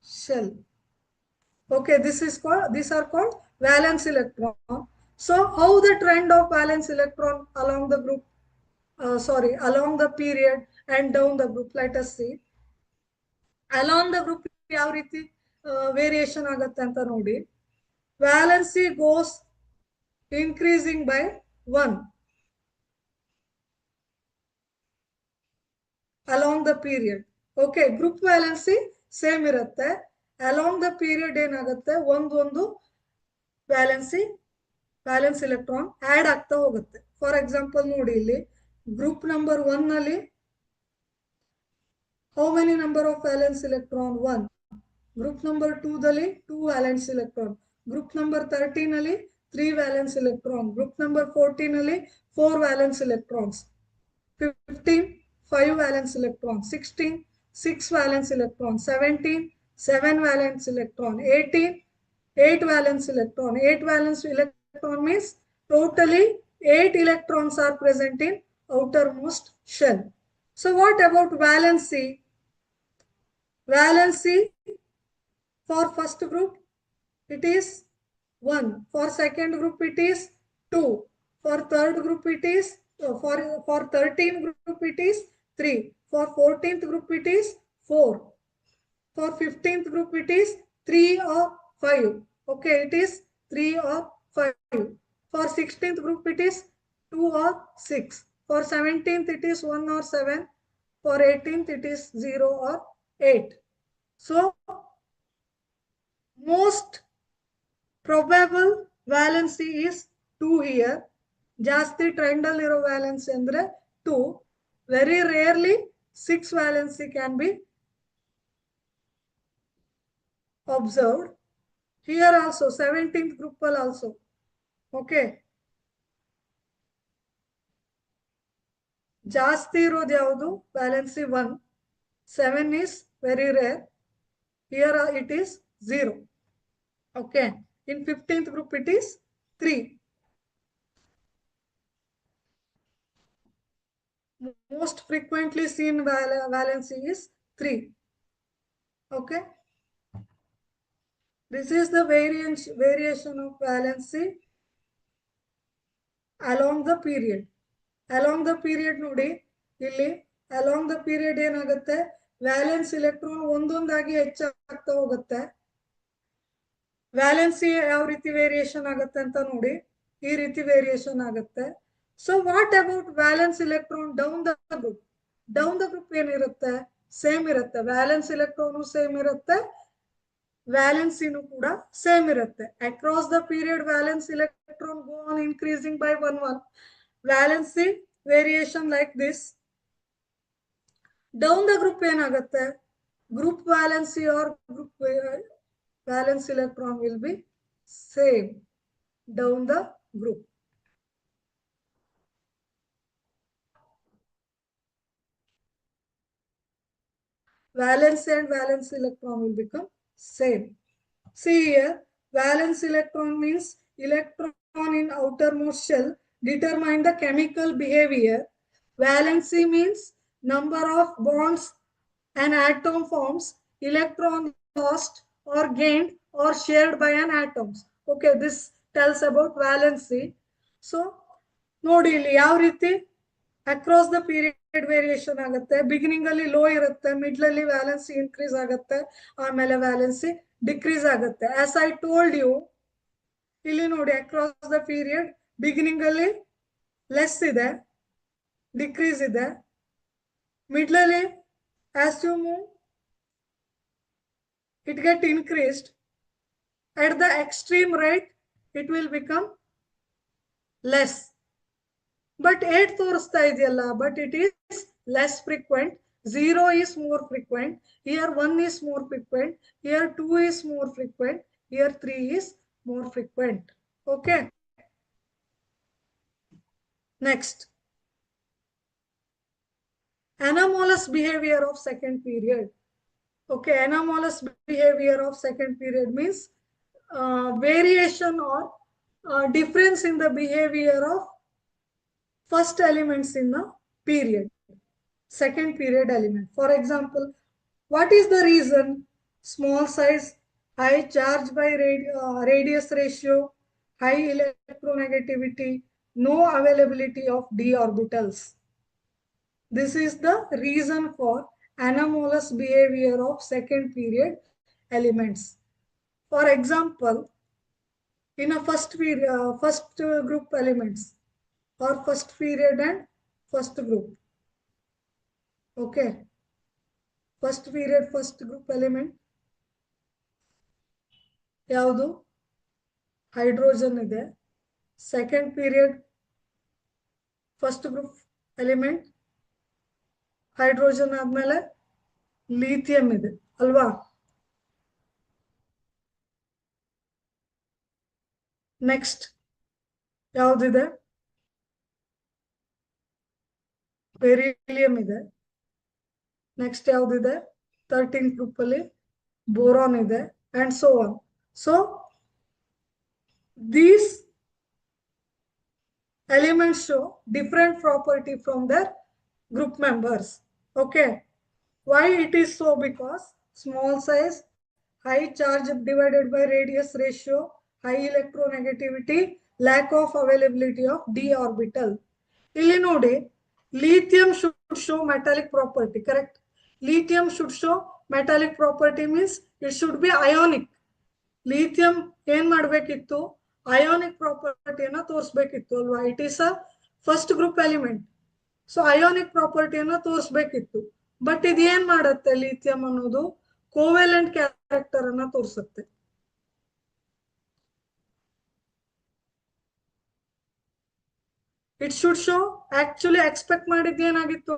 shell. Okay, these are called valence electron. So how the trend of valence electron along the group, along the period and down the group, let us see. Along the group ಯಾವ ರೀತಿ variation ಆಗುತ್ತೆ ಅಂತ ನೋಡಿ. Valency goes increasing by 1 along the period. Okay, group valency same ಇರುತ್ತೆ. along the period ಏನಾಗುತ್ತೆ, ಒಂದು valence electron add ಆಗ್ತಾ ಹೋಗುತ್ತೆ. ಫಾರ್ ಎಕ್ಸಾಂಪಲ್ ನೋಡಿ, ಇಲ್ಲಿ ಗ್ರೂಪ್ ನಂಬರ್ 1 ನಲ್ಲಿ how many number of valence electron? 1. Group number 2 ದಲ್ಲಿ 2 valence electron. Group number 13 ನಲ್ಲಿ 3 valence electron. Group number 14 ನಲ್ಲಿ 4 valence electrons. 15 5 valence electron. 16 6 valence electron. 17 7 valence electron. 18 8 valence electron. 8 valence electron means totally 8 electrons are present in outermost shell. So what about valency? Valency for first group it is 1. For second group it is 2. For third group it is for 13th group it is 3. For 14th group it is 4. For 15th group it is 3 or 5. Okay, it is 3 or 5. For 16th group it is 2 or 6. For 17th it is 1 or 7. For 18th it is 0 or 8. So most probable valency is 2 here. ಜಾಸ್ತಿ trend ಅಲ್ಲಿರೋ valency ಅಂದ್ರೆ 2. Very rarely 6 valency can be observed. Here also 17th group also. Okay. ಜಾಸ್ತಿ ಇರೋದು ಯಾವುದು? Valency 1. 7 is very rare. Here it is 0. Okay. In 15th group it is 3. Most frequently seen valency is 3. Okay. This is the variation of valency along the period. Along the period ನೋಡಿ, ಇಲ್ಲಿ along the period ಏನಾಗುತ್ತೆ, valence electron ಒಂದೊಂದಾಗಿ ಹೆಚ್ಚಾಗ್ತಾ ಹೋಗುತ್ತೆ. Valency ಯಾವ ರೀತಿ variation ಆಗುತ್ತೆ ಅಂತ ನೋಡಿ, ಈ ರೀತಿ ವೇರಿಯೇಷನ್ ಆಗುತ್ತೆ. So what about valence electron down the group? Down the group ಏನಿರುತ್ತೆ? ಸೇಮ್ ಇರುತ್ತೆ. ವ್ಯಾಲೆನ್ಸ್ ಎಲೆಕ್ಟ್ರಾನು ಸೇಮ್ ಇರುತ್ತೆ, ವ್ಯಾಲೆನ್ಸಿನೂ ಕೂಡ ಸೇಮ್ ಇರುತ್ತೆ. Across the period valence electron go on increasing by 1 valency variation like this. Down the group ಏನಾಗುತ್ತೆ? Group valency are group valence electron will be same down the group. Valence and valence electron will become same. See here, valence electron means electron in outermost shell determine the chemical behavior. Valency means number of bonds an atom forms, electron lost or gained or shared by an atoms. Okay, this tells about valency. So ನೋಡಿ ಇಲ್ಲಿ ಯಾವ ರೀತಿ across the period variation ಆಗುತ್ತೆ. Beginning ಅಲ್ಲಿ low ಇರುತ್ತೆ, middle ಅಲ್ಲಿ valency increase ಆಗುತ್ತೆ, ಆಮೇಲೆ ವ್ಯಾಲೆನ್ಸಿ ಡಿಕ್ರೀಸ್ ಆಗುತ್ತೆ. ಆಸ್ ಐ ಟೋಲ್ಡ್ ಯು, ಇಲ್ಲಿ ನೋಡಿ ಅಕ್ರಾಸ್ ದ ಪೀರಿಯಡ್ ಬಿಗಿನಿಂಗ್ ಅಲ್ಲಿ ಲೆಸ್ ಇದೆ, ಡಿಕ್ರೀಸ್ ಇದೆ. ಮಿಡ್ಲಲ್ಲಿ as you move it get increased. At the extreme right it will become less. But 8 ತೋರಿಸ್ತಾ ಇದೆಯಲ್ಲ, but it is less frequent. 0 is more frequent. Here 1 is more frequent. Here 2 is more frequent. Here 3 is more frequent. Okay. Next. Anomalous behavior of second period. Okay, anomalous behavior of second period means variation or difference in the behavior of first elements in the period, second period element. For example, what is the reason? Small size, high charge by radius ratio, high electronegativity, no availability of d orbitals. This is the reason for anomalous behavior of second period elements. For example, in a first group elements or first period and first group. Okay, first period first group element ಯಾವುದು? Hydrogen ಇದೆ. Second period first group element hydrogen ಆದ್ಮೇಲೆ lithium ಇದೆ ಅಲ್ವಾ? Next ಯಾವ್ದಿದೆ? Beryllium ಇದೆ. Next ಯಾವ್ದಿದೆ? 13th group ಅಲ್ಲಿ boron ಇದೆ and so on. So these elements show different property from their group members. Okay, why it is so? Because small size, high charge divided by radius ratio, high electronegativity, lack of availability of d orbital. Illi nodi, lithium should show metallic property, correct? Lithium should show metallic property means it should be ionic. Lithium ಏನ್ ಮಾಡಬೇಕಿತ್ತು? ionic ಪ್ರಾಪರ್ಟಿಯನ್ನ ತೋರಿಸಬೇಕಿತ್ತು ಅಲ್ವಾ? It is a first group element. So ionic ಪ್ರಾಪರ್ಟಿಯನ್ನ ತೋರಿಸಬೇಕಿತ್ತು. But ಇದು ಏನ್ ಮಾಡುತ್ತೆ? ಲಿಥಿಯಂ ಅನ್ನೋದು ಕೋವೆಲೆಂಟ್ ಕ್ಯಾರೆಕ್ಟರ್ ಅನ್ನ ತೋರಿಸುತ್ತೆ. It should show, actually expect ಮಾಡಿದ್ದೇನಾಗಿತ್ತು?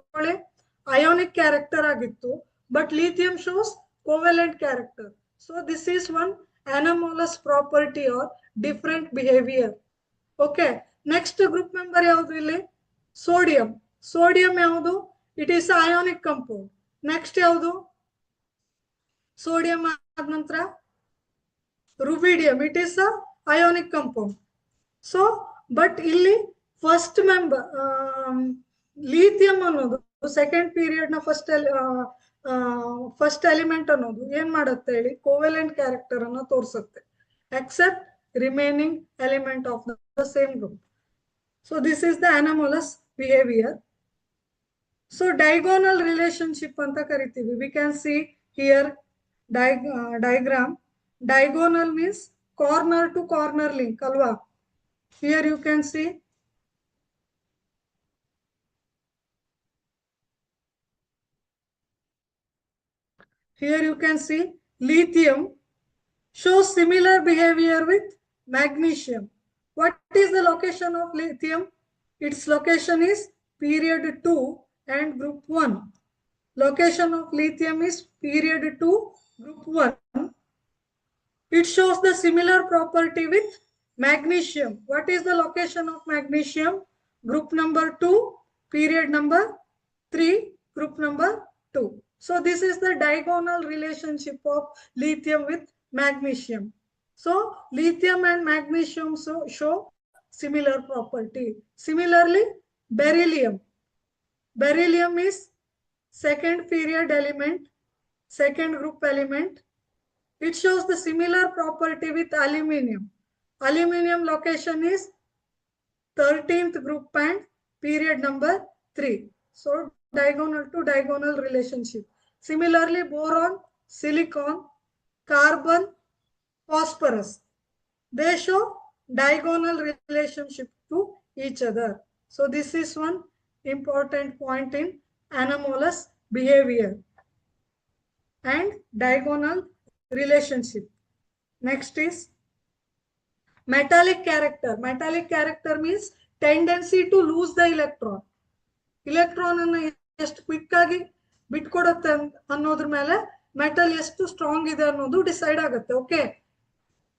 ಅಯೋನಿಕ್ ಕ್ಯಾರೆಕ್ಟರ್ ಆಗಿತ್ತು. But lithium shows covalent character. So this is one anomalous property or different behavior. Okay, next group member ಯಾವುದು ಇಲ್ಲಿ? ಸೋಡಿಯಂ. ಸೋಡಿಯಂ ಯಾವುದು? It is ionic compound. Next ಯಾವುದು? Sodium ಆದ ನಂತರ rubidium. It is a ionic compound. So but ಇಲ್ಲಿ first member lithium ಅನ್ನೋದು second period ನ first element ಅನ್ನೋದು ಏನ್ ಮಾಡುತ್ತೆ ಹೇಳಿ? ಕೋವೆಲೆಂಟ್ ಕ್ಯಾರೆಕ್ಟರ್ ಅನ್ನ ತೋರಿಸುತ್ತೆ, except remaining element of the same group. So this is the anomalous behaviour. So diagonal relationship ಅಂತ ಕರಿತೀವಿ. We can see here diagram. Diagonal means corner to corner link ಅಲ್ವಾ? Here you can see here you can see lithium shows similar behavior with magnesium. What is the location of lithium? Its location is period 2 and group 1. Location of lithium is period 2, group 1. It shows the similar property with magnesium. What is the location of magnesium? Group number 2, period number 3, group number 2. So this is the diagonal relationship of lithium with magnesium. So lithium and magnesium show similar property. Similarly, beryllium. Beryllium is second period element, second group element. It shows the similar property with aluminium. Aluminium location is 13th group and period number 3. So diagonal to diagonal relationship. Similarly, boron, silicon, carbon, phosphorus, they show diagonal relationship to each other. So this is one important point in anomalous behavior and diagonal relationship. Next is metallic character. Metallic character means tendency to lose the electron. Electron ಅನ್ನು ಎಷ್ಟು quick ಆಗಿ ಬಿಟ್ಕೊಡುತ್ತೆ ಅನ್ನೋದ್ರ ಮೇಲೆ metal ಎಷ್ಟು strong ಇದೆ ಅನ್ನೋದು decide ಆಗುತ್ತೆ. Okay,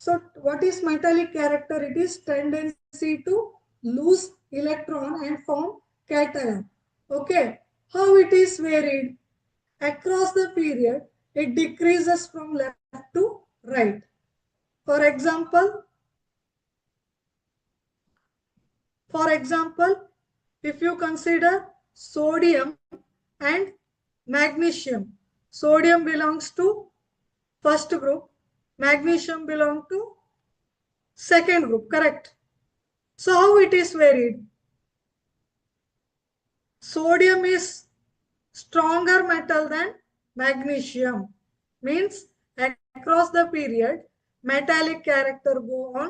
so what is metallic character? It is tendency to lose electron and form cation. Okay, how it is varied? Across the period, it decreases from left to right. For example, if you consider sodium and magnesium, sodium belongs to first group, magnesium belongs to second group, correct? So how it is varied? Sodium is stronger metal than magnesium, means across the period metallic character go on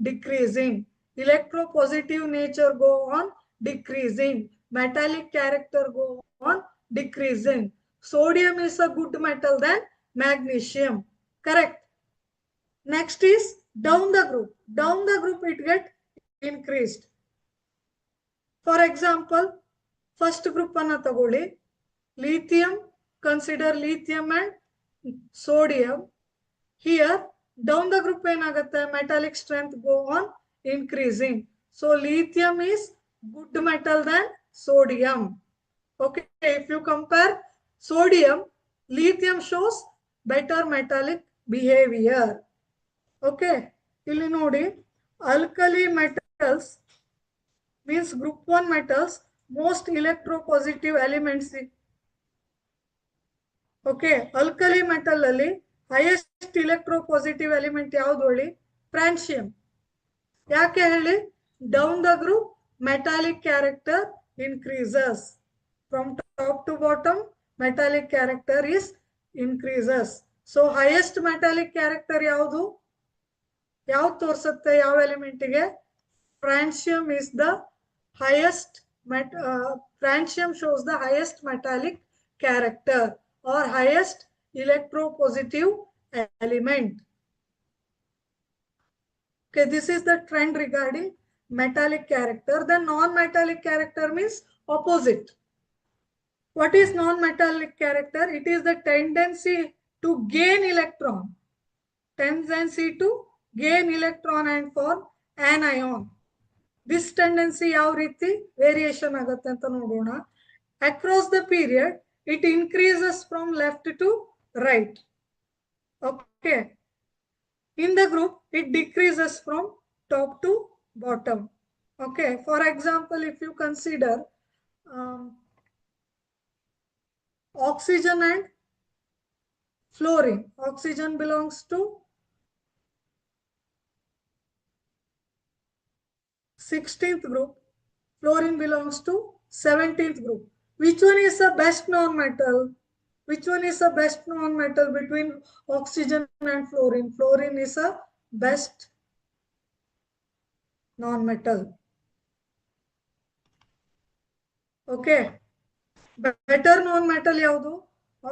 decreasing, electropositive nature go on decreasing, metallic character go on decreasing. Sodium is a good metal than magnesium, correct? Next is down the group. Down the group it get increased. For example, first group anna tagoli, lithium, consider lithium and sodium. Here down the group enagutte, metallic strength go on increasing. So lithium is good metal than sodium. Okay, if you compare sodium, lithium shows better metallic behavior. Okay, illi nodi, alkali metals means group 1 metals, most electropositive elements. Okay, alkali metal alli highest electropositive element ಯಾವುದು ಹೇಳಿ? francium. ಯಾಕೆ ಹೇಳಿ? down the group metallic character increases. From top to bottom metallic character is increases. So highest metallic character ಯಾವುದು? ಯಾವುದು ತೋರಿಸುತ್ತೆ ಯಾವ element ಗೆ? francium is the highest francium shows the highest metallic character or highest electropositive element. Okay, this is the trend regarding metallic character. The non-metallic character means opposite. What is non-metallic character? It is the tendency to gain electron. Tendency to gain electron and form anion. This tendency ಯಾವ ರೀತಿ variation ಆಗುತ್ತೆ ಅಂತ ನೋಡೋಣ. Across the period, it increases from left to right. Okay. In the group, it decreases from top to bottom. Okay. For example, if you consider oxygen and fluorine, oxygen belongs to 16th group, fluorine belongs to 17th group. Which one is the best non-metal? Which one is the best non-metal between oxygen and fluorine? Fluorine is a best non-metal. Okay. Better non-metal ಯಾವುದು?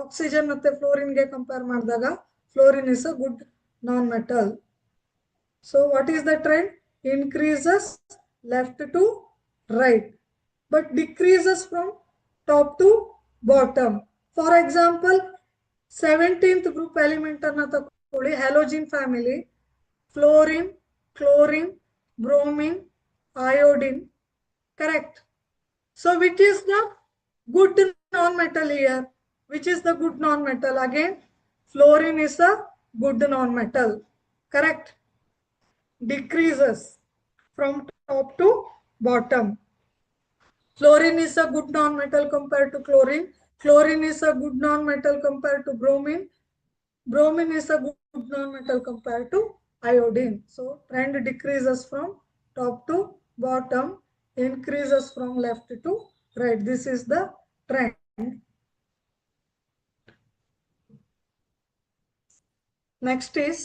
Oxygen ಮತ್ತೆ fluorine ಗೆ compare ಮಾಡಿದಾಗ fluorine is a good non-metal. So what is the trend? Increases left to right, but decreases from top to bottom. For example, 17th group element anna ತಕೊಳ್ಳಿ, halogen family, fluorine, chlorine, bromine, iodine, correct? So which is the good non-metal here? Which is the good non-metal? Again, fluorine is a good non-metal, correct? Decreases from top to bottom. Fluorine is a good non-metal compared to chlorine. Chlorine is a good non-metal compared to bromine. Bromine is a good non-metal compared to iodine. So trend decreases from top to bottom, increases from left to right. This is the trend. Next is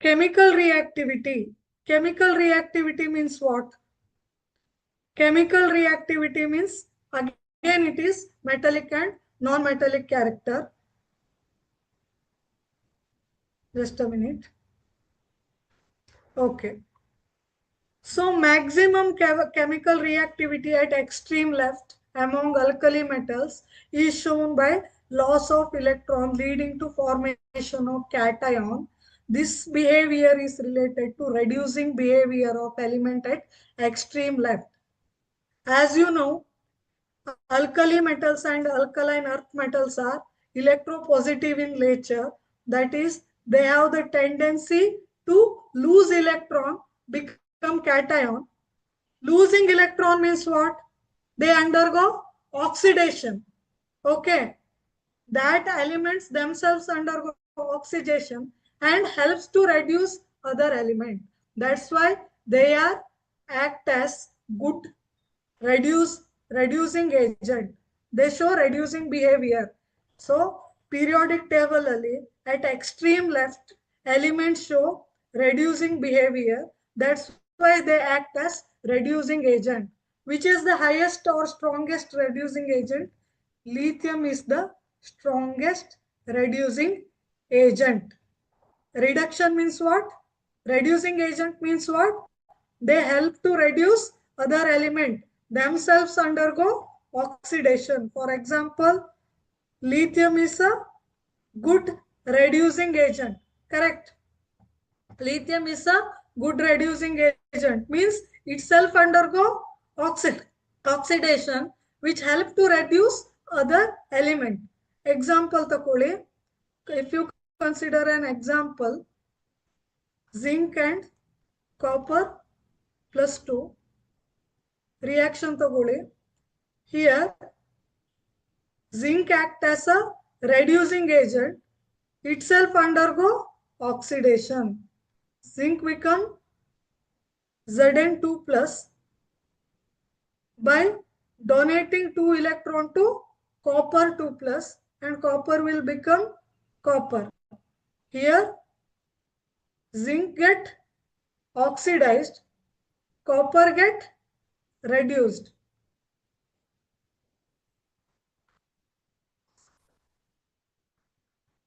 Chemical reactivity. Chemical reactivity means what? Chemical reactivity means, again, it is metallic and non-metallic character. Just a minute. Okay. So maximum chemical reactivity at extreme left among alkali metals is shown by loss of electron leading to formation of cation. This behavior is related to reducing behavior of element at extreme left. As you know, alkali metals and alkaline earth metals are electropositive in nature. That is, they have the tendency to lose electron, become cation. Losing electron means what? They undergo oxidation. Okay. That elements themselves undergo oxidation and helps to reduce other element. That's why they are act as good reducing agent. They show reducing behavior. So periodic table ali at extreme left elements show reducing behavior. That's why they act as reducing agent. Which is the highest or strongest reducing agent? Lithium is the strongest reducing agent. Reduction means what? Reducing agent means what? They help to reduce other element. Themselves undergo oxidation. For example, lithium is a good reducing agent. Correct. Lithium is a good reducing agent. Means itself undergo oxidation which help to reduce other element. Example takoli. If you consider an example, zinc and copper plus 2 reaction tagoli. Here zinc act as a reducing agent, itself undergo oxidation. Zinc become Zn2 plus by donating 2 electron to copper 2 plus, and copper will become copper. Here zinc get oxidized, copper get reduced.